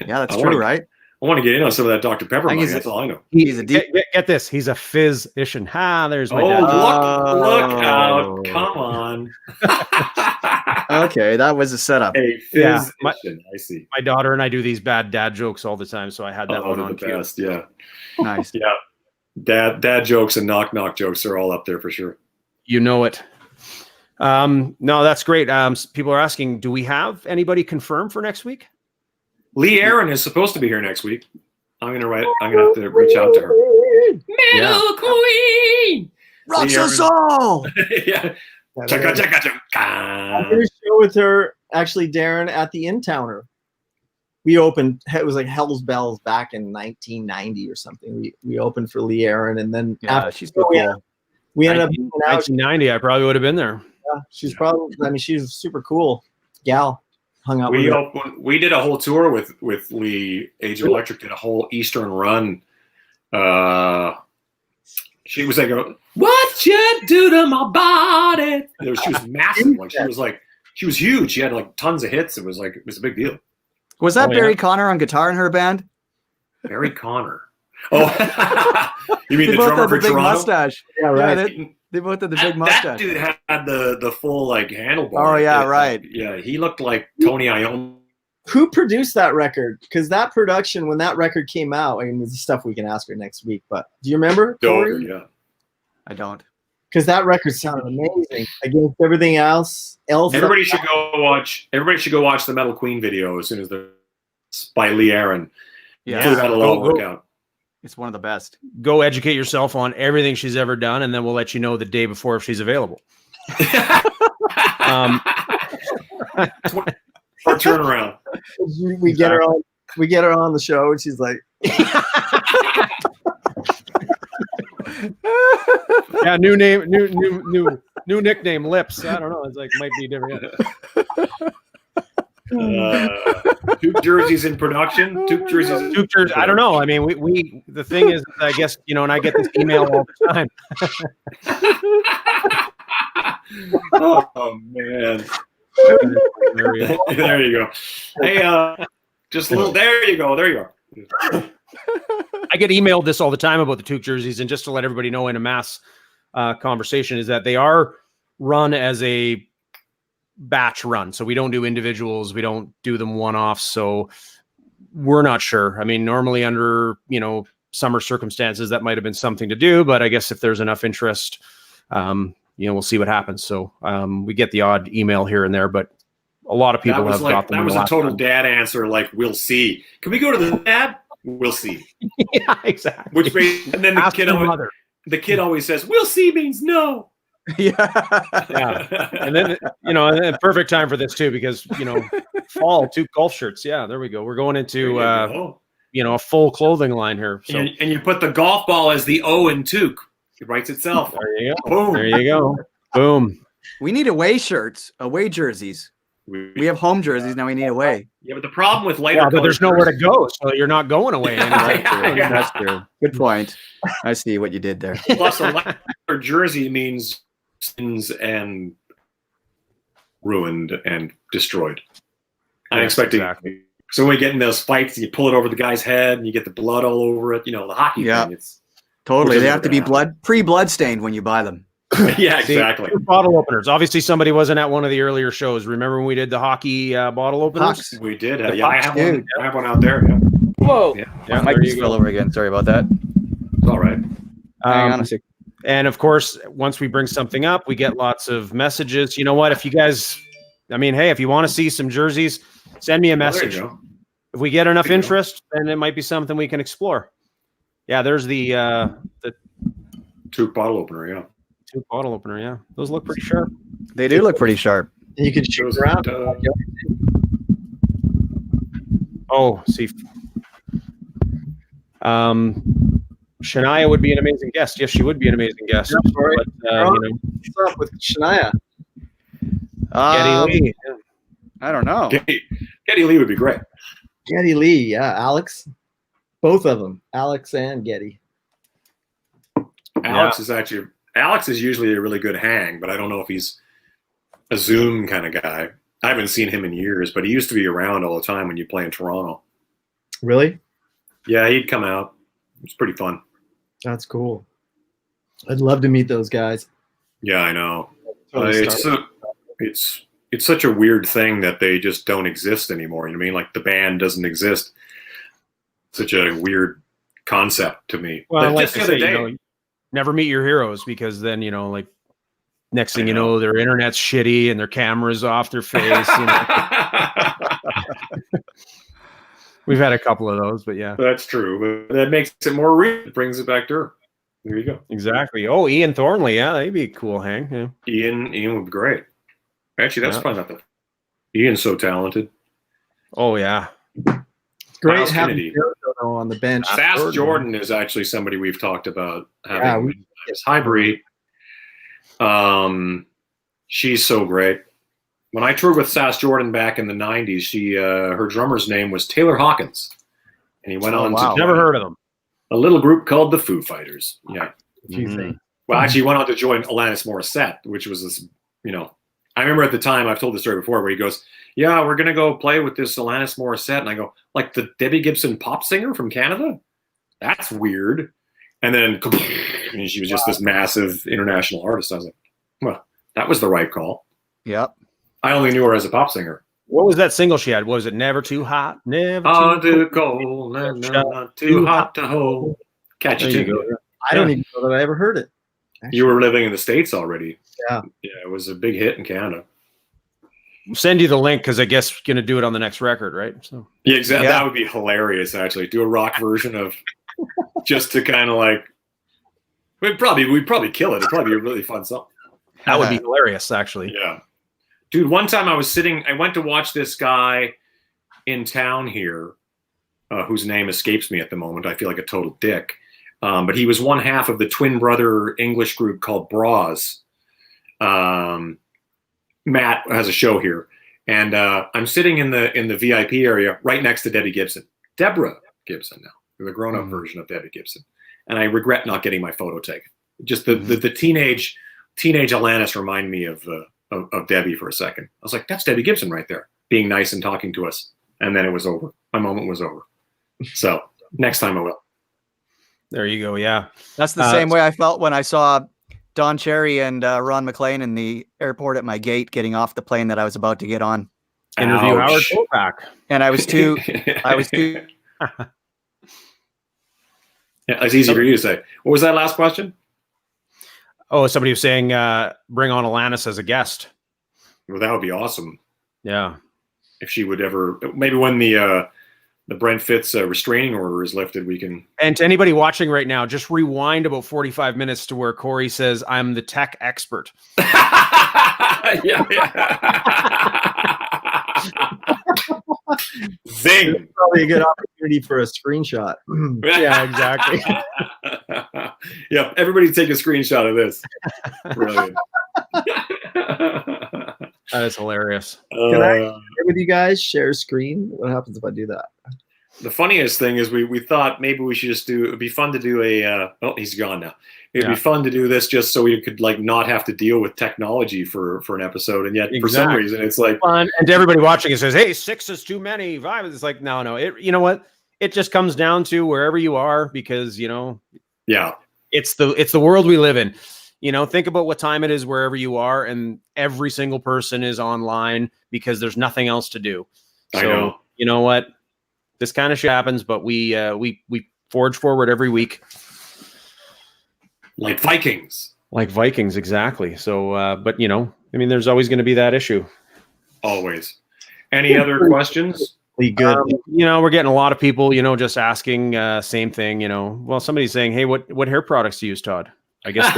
Speaker 4: Yeah, that's
Speaker 2: I
Speaker 4: true,
Speaker 2: wanna-
Speaker 4: right?
Speaker 2: I want to get in on some of that Dr. Pepper
Speaker 4: I think
Speaker 2: money.
Speaker 4: he's
Speaker 2: That's all I know.
Speaker 4: He's a deep.
Speaker 1: Get this. He's a physician. Ha, there's my
Speaker 2: Oh,
Speaker 1: dad.
Speaker 2: look
Speaker 4: Oh.
Speaker 2: out. Come on.
Speaker 4: Okay, that was a setup.
Speaker 2: A
Speaker 1: Yeah,
Speaker 2: physician. I see.
Speaker 1: My daughter and I do these bad dad jokes all the time, so I had that
Speaker 2: Oh,
Speaker 1: one
Speaker 2: they're
Speaker 1: on
Speaker 2: the
Speaker 1: cue.
Speaker 2: best. Yeah.
Speaker 4: Nice.
Speaker 2: Yeah. Dad jokes and knock jokes are all up there for sure.
Speaker 1: You know it. No, that's great. People are asking, do we have anybody confirmed for next week?
Speaker 2: Lee Aaron is supposed to be here next week. I'm gonna have to reach out to her.
Speaker 1: Yeah.
Speaker 2: Queen.
Speaker 4: Rocks
Speaker 2: Lee
Speaker 4: us all.
Speaker 2: Yeah.
Speaker 3: I'm
Speaker 2: Chaka, chaka,
Speaker 3: going
Speaker 2: chaka.
Speaker 3: to show with her, actually, Darren, at the In-Towner. We opened, it was like Hell's Bells back in 1990 or something. We opened for Lee Aaron, and then
Speaker 4: Yeah,
Speaker 3: after
Speaker 4: she's so
Speaker 3: we
Speaker 4: cool.
Speaker 3: ended up being out.
Speaker 1: 1990, I probably would have been there.
Speaker 3: She's probably, I mean, she's a super cool gal. Hung out with
Speaker 2: We
Speaker 3: her.
Speaker 2: we did a whole tour with Lee. Age of Electric did a whole Eastern run. She was like, "What you do to my body?" She was massive. She was huge. She had like tons of hits. It was a big deal.
Speaker 4: Was that
Speaker 1: Oh, yeah.
Speaker 4: Barry Connor on guitar in her band?
Speaker 2: Barry Connor. Oh, you mean
Speaker 4: They
Speaker 2: the
Speaker 4: both
Speaker 2: drummer
Speaker 4: had
Speaker 2: for
Speaker 4: the big
Speaker 2: Toronto?
Speaker 4: mustache.
Speaker 3: Yeah, right.
Speaker 4: They both had the big
Speaker 2: That
Speaker 4: mustache.
Speaker 2: dude had the full like handlebar.
Speaker 4: Oh, yeah, right.
Speaker 2: Yeah, he looked like Tony Iommi.
Speaker 3: Who produced that record? Because that production, when that record came out, I mean, this is stuff we can ask her next week. But do you remember?
Speaker 2: Dover, yeah.
Speaker 4: I don't.
Speaker 3: Because that record sounded amazing against everything else.
Speaker 2: Everybody should go watch the Metal Queen video as soon as by Lee Aaron.
Speaker 4: Yeah,
Speaker 2: Hopefully that'll all work out.
Speaker 4: it's one of the best.
Speaker 1: Go educate yourself on everything she's ever done, and then we'll let you know the day before if she's available.
Speaker 2: Or turnaround.
Speaker 3: We get her on. We get her on the show, and she's like,
Speaker 1: Yeah, new name, new nickname, Lips. I don't know. It's like might be different.
Speaker 2: Duke jerseys in production. Duke jerseys.
Speaker 1: Duke jersey, I don't know. I mean, we the thing is, I guess, and I get this email all the time.
Speaker 2: Oh man. There you go. Hey, just a little. There you go. There you are.
Speaker 1: I get emailed this all the time about the TOQUE jerseys, and just to let everybody know in a mass conversation is that they are run as a batch run. So we don't do individuals. We don't do them one-offs. So we're not sure. I mean, normally under, summer circumstances, that might've been something to do, but I guess if there's enough interest, we'll see what happens. So we get the odd email here and there, but a lot of people have got them.
Speaker 2: That was a total dad answer. Like, we'll see. Can we go to the dad? We'll see.
Speaker 1: Yeah, exactly.
Speaker 2: Which means, and then the kid always says, "We'll see" means no.
Speaker 4: Yeah.
Speaker 1: Yeah. And then, perfect time for this too, because, fall TOQUE golf shirts. Yeah, there we go. We're going into, a full clothing line here. So.
Speaker 2: And you put the golf ball as the O in TOQUE. It writes itself.
Speaker 1: There you go.
Speaker 2: Boom.
Speaker 1: There you go. Boom.
Speaker 4: We need away shirts, away jerseys. We have home jerseys. Now we need away.
Speaker 2: Yeah, but the problem with lighter
Speaker 1: but there's nowhere to go, so you're not going away anyway.
Speaker 2: Yeah.
Speaker 4: That's true. Good point. I see what you did there.
Speaker 2: Plus, a lighter jersey means sins and ruined and destroyed. Unexpected.
Speaker 1: Exactly.
Speaker 2: So when we get in those fights, you pull it over the guy's head, and you get the blood all over it. The hockey thing. It's
Speaker 4: totally. They have to be pre-blood stained when you buy them.
Speaker 2: Yeah, exactly.
Speaker 1: Bottle openers. Obviously, somebody wasn't at one of the earlier shows. Remember when we did the hockey bottle openers?
Speaker 4: Pucks.
Speaker 2: We did.
Speaker 1: The
Speaker 2: I
Speaker 1: pucks,
Speaker 2: have one out there. Yeah.
Speaker 4: Whoa.
Speaker 1: Yeah,
Speaker 4: Mike just fell over again. Sorry about that.
Speaker 2: It's all right.
Speaker 4: Hang on a sec.
Speaker 1: And of course, once we bring something up, we get lots of messages. You know what? If you guys, if you want to see some jerseys, send me a message.
Speaker 2: There you go.
Speaker 1: If we get enough interest, then it might be something we can explore. Yeah, there's the
Speaker 2: TOQUE bottle opener. Yeah.
Speaker 1: TOQUE bottle opener. Yeah, those look pretty sharp.
Speaker 4: They do look pretty sharp.
Speaker 3: You could shoot around.
Speaker 1: Oh, see. Shania would be an amazing guest. Yes, she would be an amazing guest.
Speaker 3: Yeah, sorry.
Speaker 1: But,
Speaker 3: What's up with Shania?
Speaker 1: Geddy Lee.
Speaker 4: I don't know.
Speaker 2: Geddy Lee would be great.
Speaker 3: Geddy Lee, yeah, Alex. Both of them, Alex and Geddy.
Speaker 2: Alex is usually a really good hang, but I don't know if he's a Zoom kind of guy. I haven't seen him in years, but he used to be around all the time when you play in Toronto.
Speaker 3: Really?
Speaker 2: Yeah, he'd come out. It's pretty fun.
Speaker 3: That's cool. I'd love to meet those guys.
Speaker 2: Yeah, I know.
Speaker 3: Totally
Speaker 2: It's such a weird thing that they just don't exist anymore. You know what I mean? Like the band doesn't exist. Such a weird concept to me.
Speaker 1: Well,
Speaker 2: But
Speaker 1: like
Speaker 2: just the
Speaker 1: I
Speaker 2: other
Speaker 1: say,
Speaker 2: day,
Speaker 1: never meet your heroes, because then, next thing you know, their internet's shitty and their camera's off their face. We've had a couple of those, but yeah.
Speaker 2: That's true. But that makes it more real. It brings it back to her. There you go.
Speaker 1: Exactly. Oh, Ian Thornley. Yeah, that'd be a cool hang. Yeah.
Speaker 2: Ian would be great. Actually, that's probably not the. Ian's so talented.
Speaker 1: Oh, yeah.
Speaker 3: It's great
Speaker 2: Miles
Speaker 3: having
Speaker 2: Kennedy.
Speaker 3: Jericho on the bench.
Speaker 2: Sass Jordan is actually somebody we've talked about having.
Speaker 3: Yeah,
Speaker 2: Hi, Bree. She's so great. When I toured with Sass Jordan back in the 90s, her drummer's name was Taylor Hawkins. And he went on to
Speaker 1: Never heard of them.
Speaker 2: a little group called the Foo Fighters. Yeah.
Speaker 1: Mhm.
Speaker 2: Well, actually, he went on to join Alanis Morissette, which was this, I remember at the time, I've told the story before, where he goes, yeah, we're going to go play with this Alanis Morissette. And I go, like the Debbie Gibson pop singer from Canada? That's weird. And then she was just this massive international artist. I was like, well, that was the right call.
Speaker 4: Yep.
Speaker 2: I only knew her as a pop singer.
Speaker 1: What was that single she had? Was it Never Too Hot? Never
Speaker 2: Hot
Speaker 1: Too
Speaker 2: to cold, not too hot to hold. Catch
Speaker 1: There
Speaker 2: it.
Speaker 1: you go.
Speaker 3: I don't even know that I ever heard it.
Speaker 2: You were living in the States already.
Speaker 3: Yeah.
Speaker 2: Yeah, it was a big hit in Canada.
Speaker 1: Send you the link, because I guess we're going to do it on the next record, right? So
Speaker 2: Yeah, exactly.
Speaker 4: Yeah.
Speaker 2: That would be hilarious, actually. Do a rock version of just to kind of like we'd probably kill it. It'd probably be a really fun song.
Speaker 1: that would be hilarious, actually.
Speaker 2: Yeah. Dude, one time I went to watch this guy in town here, whose name escapes me at the moment. I feel like a total dick. But he was one half of the twin brother English group called Bras. Matt has a show here. And I'm sitting in the VIP area right next to Debbie Gibson. Deborah Gibson now. The grown-up version of Debbie Gibson. And I regret not getting my photo taken. Just the teenage Alanis reminded me of Debbie for a second. I was like, that's Debbie Gibson right there, being nice and talking to us. And then it was over. My moment was over. So Next time I will.
Speaker 1: There you go. Yeah.
Speaker 4: That's the same way I felt when I saw Don Cherry and Ron McLean in the airport at my gate getting off the plane that I was about to get on.
Speaker 1: Interview Howard
Speaker 2: Ouch.
Speaker 1: Kopak.
Speaker 4: And I was too.
Speaker 2: Yeah, it's easy for you to say. What was that last question?
Speaker 1: Oh, somebody was saying bring on Alanis as a guest.
Speaker 2: Well, that would be awesome.
Speaker 1: Yeah.
Speaker 2: If she would ever, maybe when the Brent Fitz restraining order is lifted, we can.
Speaker 1: And to anybody watching right now, just rewind about 45 minutes to where Corey says, "I'm the tech expert."
Speaker 2: Yeah. Zing.
Speaker 3: That's probably a good opportunity for a screenshot.
Speaker 1: Yeah, exactly.
Speaker 2: Yeah, everybody take a screenshot of this. Brilliant.
Speaker 1: That is hilarious.
Speaker 3: Can I share with you guys, share screen? What happens if I do that?
Speaker 2: The funniest thing is we thought maybe we should just do, it would be fun to do a, oh, he's gone now. It'd be fun to do this just so we could like not have to deal with technology for an episode. And yet for some reason it's like
Speaker 1: fun. And to everybody watching it says, hey, 6 is too many. 5 is like, no. You know what? It just comes down to wherever you are because, you know, it's the world we live in. You know, think about what time it is wherever you are, and every single person is online because there's nothing else to do. So, you know what? This kind of shit happens, but we forge forward every week.
Speaker 2: Like Vikings.
Speaker 1: Like Vikings, exactly. So, but, you know, I mean, there's always going to be that issue.
Speaker 2: Always. Any other questions?
Speaker 3: Good.
Speaker 1: You know, we're getting a lot of people, you know, just asking same thing, you know. Well, somebody's saying, hey, what hair products do you use, Todd? I guess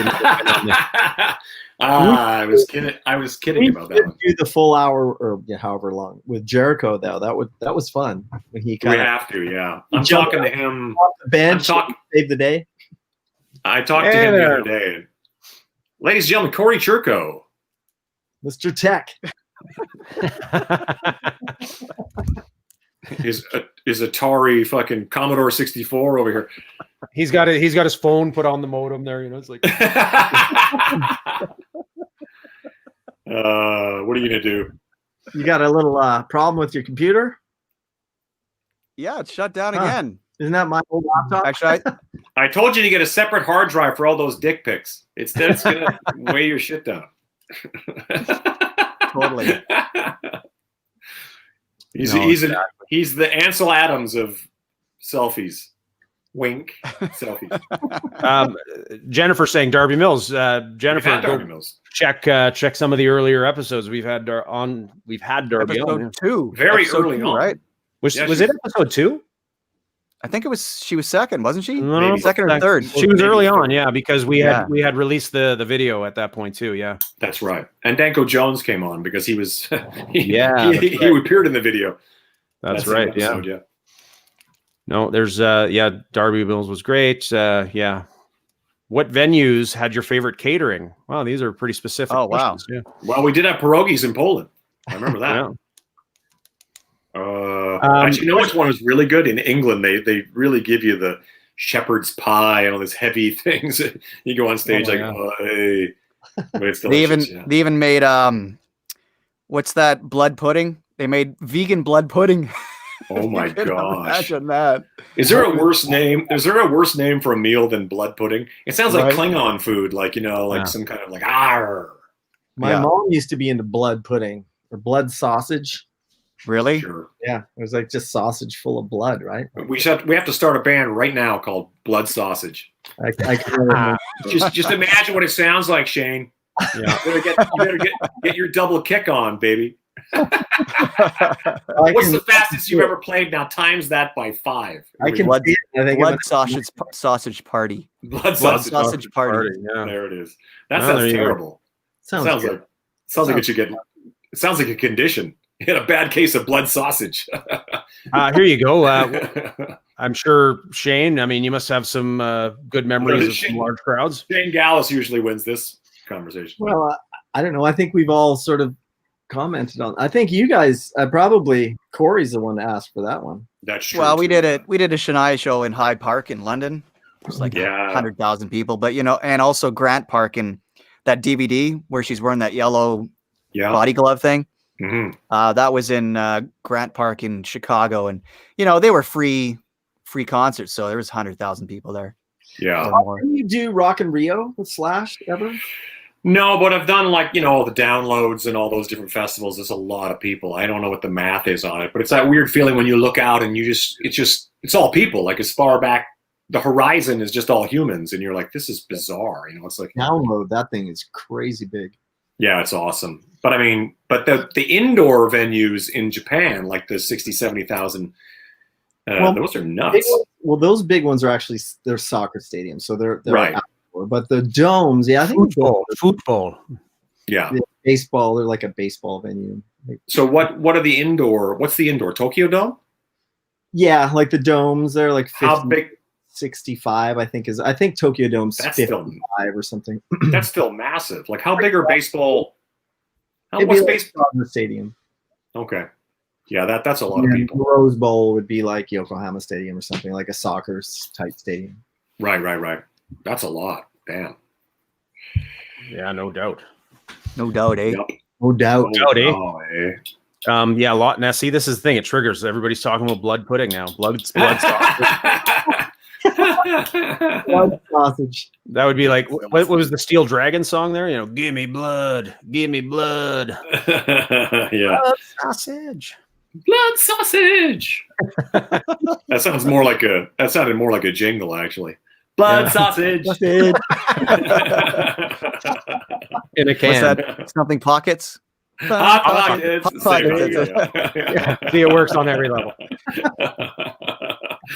Speaker 2: I was kidding. I was kidding about that one.
Speaker 3: Do the full hour or however long with Jericho though. That was fun when he kind
Speaker 2: of have to. Yeah, I'm talking to him.
Speaker 3: Off the bench, save the day.
Speaker 2: I talked to him the other day. Ladies and gentlemen, Corey Churko,
Speaker 3: Mr. Tech.
Speaker 2: Is Atari fucking Commodore 64 over here?
Speaker 1: He's got his phone put on the modem there. You know, it's like.
Speaker 2: What are you gonna do?
Speaker 3: You got a little problem with your computer?
Speaker 4: Yeah, it's shut down again.
Speaker 3: Isn't that my old laptop?
Speaker 4: Actually,
Speaker 2: I told you to get a separate hard drive for all those dick pics. It's gonna weigh your shit down.
Speaker 4: Totally.
Speaker 2: He's the Ansel Adams of selfies. Wink. Selfies.
Speaker 1: Jennifer saying Darby Mills. Jennifer,
Speaker 2: Darby Mills.
Speaker 1: Check some of the earlier episodes we've had Darby
Speaker 4: episode
Speaker 1: on.
Speaker 4: 2.
Speaker 2: Very
Speaker 4: episode
Speaker 2: early
Speaker 4: 2,
Speaker 2: on,
Speaker 4: right?
Speaker 1: Was it episode 2?
Speaker 4: I think she was second, wasn't she?
Speaker 1: No,
Speaker 4: second or third.
Speaker 1: She was early on, yeah, because we had released the video at that point too, yeah.
Speaker 2: That's right. And Danko Jones came on because he was he appeared in the video.
Speaker 1: That's right, episode, yeah. No, there's Darby Mills was great. Yeah. What venues had your favorite catering? Wow, these are pretty specific.
Speaker 4: Oh, wow.
Speaker 1: Yeah.
Speaker 2: Well, we did have pierogies in Poland. I remember that.
Speaker 1: Yeah.
Speaker 2: Actually, you know which one was really good? In England, they really give you the shepherd's pie and all these heavy things. You go on stage hey. But it's delicious,
Speaker 4: they even made what's that blood pudding? They made vegan blood pudding.
Speaker 2: Oh my gosh!
Speaker 4: Imagine that.
Speaker 2: Is there a worse name? Is there a worse name for a meal than blood pudding? It sounds like Klingon food, like some kind of like "arr."
Speaker 3: My mom used to be into blood pudding or blood sausage.
Speaker 2: Really? Sure.
Speaker 3: Yeah, it was like just sausage full of blood, right?
Speaker 2: We have to start a band right now called Blood Sausage.
Speaker 3: I can
Speaker 2: just imagine what it sounds like, Shane. Yeah. You better get your double kick on, baby. What's the fastest you've ever played? Now times that by 5.
Speaker 4: Blood sausage party.
Speaker 2: Blood sausage party.
Speaker 1: Yeah.
Speaker 2: There it is. That sounds terrible.
Speaker 3: Sounds
Speaker 2: like it should get. It sounds like a condition. You had a bad case of blood sausage.
Speaker 1: Here you go. I'm sure Shane. I mean, you must have some good memories of some large crowds.
Speaker 2: Shane Gallus usually wins this conversation.
Speaker 3: Well, I don't know. I think we've all sort of commented on. I think you guys probably Corey's the one to ask for that one.
Speaker 2: That's true.
Speaker 4: Well, we did a Shania show in Hyde Park in London. It was like 100,000 people, but and also Grant Park in that DVD where she's wearing that yellow body glove thing.
Speaker 2: Mm-hmm.
Speaker 4: That was in Grant Park in Chicago, and they were free free concerts, so there was 100,000 people there.
Speaker 2: Yeah.
Speaker 4: Or more.
Speaker 3: Didn't you do Rock in Rio with Slash ever?
Speaker 2: No, but I've done like, all the downloads and all those different festivals. There's a lot of people. I don't know what the math is on it, but it's that weird feeling when you look out and it's all people. Like as far back, the horizon is just all humans. And you're like, this is bizarre. It's like
Speaker 3: Download, that thing is crazy big.
Speaker 2: Yeah, it's awesome. But I mean, the indoor venues in Japan, like the 60, 70,000, those are nuts.
Speaker 3: Those big ones are actually, they're soccer stadiums. So they're
Speaker 2: right.
Speaker 3: Outdoor. But the domes, I think
Speaker 1: football.
Speaker 2: Yeah.
Speaker 3: Baseball, they're like a baseball venue.
Speaker 2: So what's the indoor Tokyo Dome?
Speaker 3: Yeah, like the domes, they're like 50,
Speaker 2: how big?
Speaker 3: 65, I think Tokyo Dome's 55 or something.
Speaker 2: That's still massive. Like how big are baseball?
Speaker 3: What's baseball in the stadium?
Speaker 2: Okay. Yeah, that's a lot of people.
Speaker 3: Rose Bowl would be like Yokohama Stadium or something, like a soccer type stadium.
Speaker 2: Right. That's a lot. Damn.
Speaker 1: Yeah, no doubt.
Speaker 4: No doubt, eh?
Speaker 2: Yep.
Speaker 3: No doubt.
Speaker 1: Yeah, a lot. Now, see, this is the thing. It triggers. Everybody's talking about blood pudding now. Blood
Speaker 3: Blood sausage.
Speaker 1: That would be like, what was the Steel Dragon song there? Give me blood. Give me blood.
Speaker 2: Yeah.
Speaker 1: Blood sausage.
Speaker 2: Blood sausage. That sounded more like a jingle, actually. Blood sausage.
Speaker 1: In a can.
Speaker 4: What's that? Something pockets?
Speaker 2: Hot pockets.
Speaker 1: Yeah. See, it works on every level.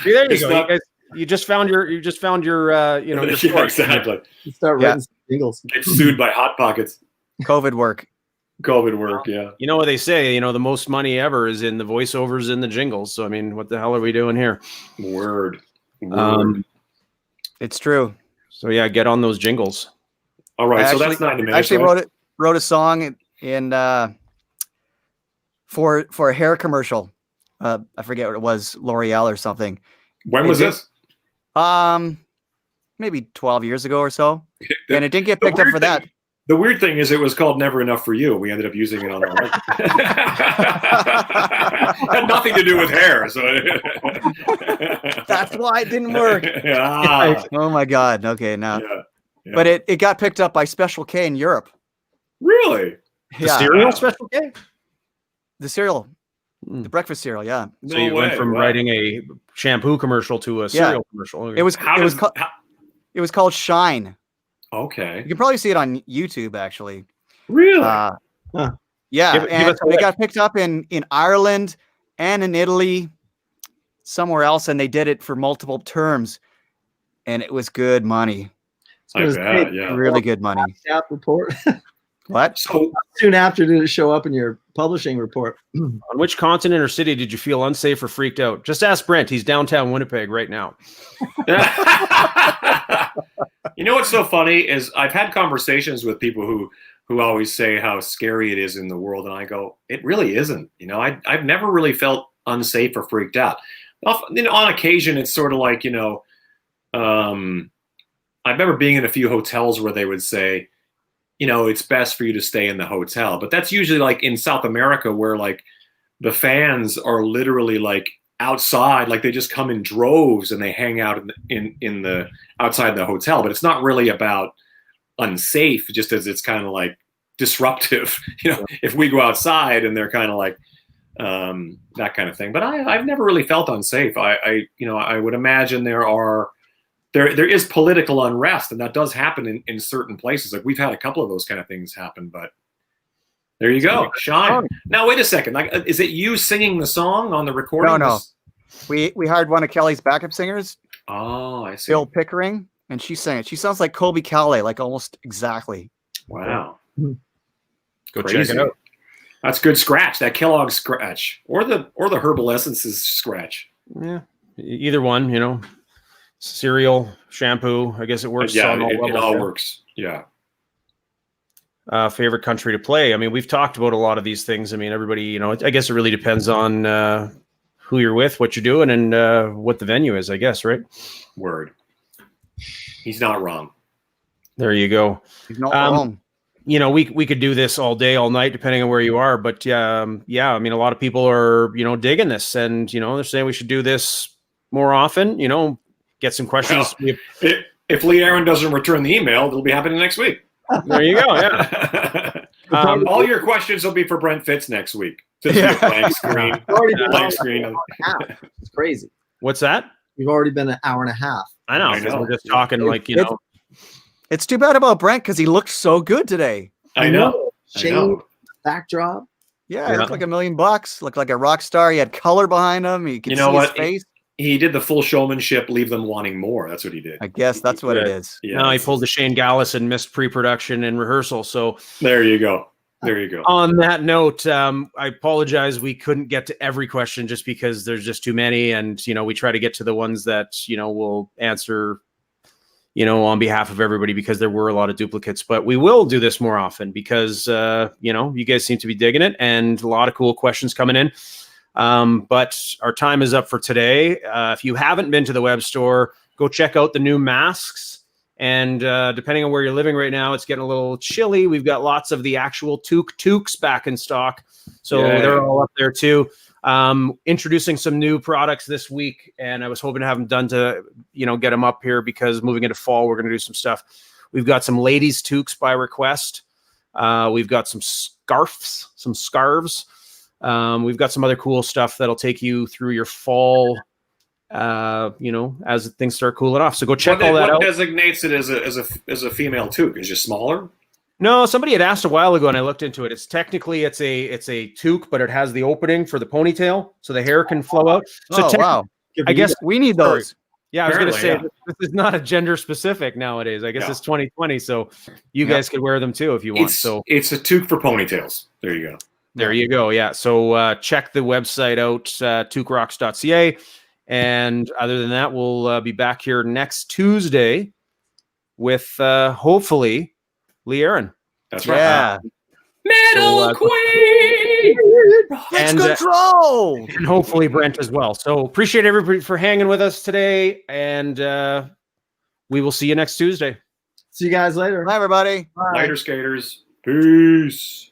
Speaker 1: See, there you go. You guys, you just found your your
Speaker 2: yeah, exactly.
Speaker 3: You start writing jingles.
Speaker 2: Get sued by Hot Pockets.
Speaker 4: COVID work,
Speaker 2: yeah.
Speaker 1: You know what they say, the most money ever is in the voiceovers and the jingles. So I mean, what the hell are we doing here?
Speaker 2: Word.
Speaker 4: it's true.
Speaker 1: So yeah, get on those jingles.
Speaker 2: All right, so that's 90 minutes.
Speaker 4: Actually
Speaker 2: right?
Speaker 4: wrote a song in for a hair commercial. I forget what it was, L'Oreal or something.
Speaker 2: When was this?
Speaker 4: Maybe 12 years ago or so. And it didn't get picked up for that.
Speaker 2: The weird thing is it was called Never Enough for You. We ended up using it on our record. Had nothing to do with hair. So
Speaker 4: that's why it didn't work. Oh my God. Okay, now.
Speaker 2: Yeah.
Speaker 4: But it got picked up by Special K in Europe.
Speaker 2: Really?
Speaker 1: The cereal Special K?
Speaker 4: The cereal. The breakfast cereal, yeah.
Speaker 1: So you went from writing a shampoo commercial to a cereal commercial.
Speaker 4: It was called Shine.
Speaker 2: Okay.
Speaker 4: You can probably see it on YouTube, actually.
Speaker 2: Really?
Speaker 4: Yeah, and it got picked up in Ireland and in Italy, somewhere else, and they did it for multiple terms, and it was good money.
Speaker 2: I bet, yeah.
Speaker 4: Really good money.
Speaker 3: App report.
Speaker 4: What?
Speaker 3: So soon after did it show up in your publishing report?
Speaker 1: On which continent or city did you feel unsafe or freaked out? Just ask Brent. He's downtown Winnipeg right now.
Speaker 2: You know what's so funny is I've had conversations with people who always say how scary it is in the world, and I go, it really isn't. I've never really felt unsafe or freaked out. On occasion, it's sort of like, I remember being in a few hotels where they would say, it's best for you to stay in the hotel. But that's usually like in South America where like the fans are literally like outside, like they just come in droves and they hang out in the outside the hotel. But it's not really about unsafe, just as it's kind of like disruptive. If we go outside and they're kind of like that kind of thing. But I've never really felt unsafe. I would imagine there is political unrest, and that does happen in certain places. Like we've had a couple of those kind of things happen, but there you go. Shine. Now, wait a second. Like, is it you singing the song on the recording?
Speaker 4: No. We hired one of Kelly's backup singers.
Speaker 2: Oh, I see.
Speaker 4: Bill Pickering, and she sang it. She sounds like Colby Calais, like almost exactly.
Speaker 2: Wow.
Speaker 1: Go check it out.
Speaker 2: That's good scratch. That Kellogg scratch, or the Herbal Essences scratch.
Speaker 1: Yeah, either one. Cereal, shampoo. I guess it works.
Speaker 2: Yeah, it all works. Yeah.
Speaker 1: Favorite country to play. I mean, we've talked about a lot of these things. I mean, everybody, I guess it really depends on who you're with, what you're doing, and what the venue is, I guess, right?
Speaker 2: Word. He's not wrong.
Speaker 1: There you go.
Speaker 4: He's not wrong.
Speaker 1: We could do this all day, all night, depending on where you are. But yeah, I mean, a lot of people are, digging this, and they're saying we should do this more often. You know, get some questions.
Speaker 2: Well, if Lee Aaron doesn't return the email, it'll be happening next week.
Speaker 1: There you go. Yeah.
Speaker 2: All your questions will be for Brent Fitz next week. Just be a blank screen. Blank screen.
Speaker 3: It's crazy.
Speaker 1: What's that?
Speaker 3: We've already been an hour and a half.
Speaker 1: I know.
Speaker 2: I know.
Speaker 1: We're just talking like, you know.
Speaker 4: It's too bad about Brent because he looked so good today.
Speaker 2: I know.
Speaker 3: Shane, backdrop.
Speaker 4: Yeah, he looked like $1 million. Looked like a rock star. He had color behind him. He could see his face.
Speaker 2: He did the full showmanship, leave them wanting more. That's what he did.
Speaker 4: I guess that's what it is.
Speaker 2: Yeah,
Speaker 1: no, he pulled the Shane Gallus and missed pre-production and rehearsal. So
Speaker 2: there you go. There you go.
Speaker 1: On that note, I apologize. We couldn't get to every question just because there's just too many. And, you know, we try to get to the ones that, you know, we'll answer, you know, on behalf of everybody because there were a lot of duplicates. But we will do this more often because, you know, you guys seem to be digging it and a lot of cool questions coming in. But our time is up for today. If you haven't been to the web store, go check out the new masks. And depending on where you're living right now, it's getting a little chilly. We've got lots of the actual toques back in stock. So they're all up there too. Introducing some new products this week. And I was hoping to have them done to, you know, get them up here because moving into fall, we're going to do some stuff. We've got some ladies toques by request. We've got some scarves. We've got some other cool stuff that'll take you through your fall, you know, as things start cooling off. So go check all that out.
Speaker 2: What designates it as a female toque? Is it smaller?
Speaker 1: No, somebody had asked a while ago, and I looked into it. It's technically it's a toque, but it has the opening for the ponytail, so the hair can flow out. So
Speaker 4: wow!
Speaker 1: I guess
Speaker 4: we need those.
Speaker 1: Yeah, I was going to say this is not a gender specific nowadays. I guess it's 2020, so you guys could wear them too if you want. So
Speaker 2: it's a toque for ponytails. There you go.
Speaker 1: There you go. Yeah. So check the website out, TOQUEROCKS.ca. And other than that, we'll be back here next Tuesday with hopefully Lee Aaron.
Speaker 2: That's right.
Speaker 4: Yeah.
Speaker 2: Metal Queen!
Speaker 4: Let's control!
Speaker 1: And hopefully Brent as well. So appreciate everybody for hanging with us today. And we will see you next Tuesday.
Speaker 3: See you guys later.
Speaker 4: Bye, everybody.
Speaker 3: Bye.
Speaker 2: Later, skaters. Peace.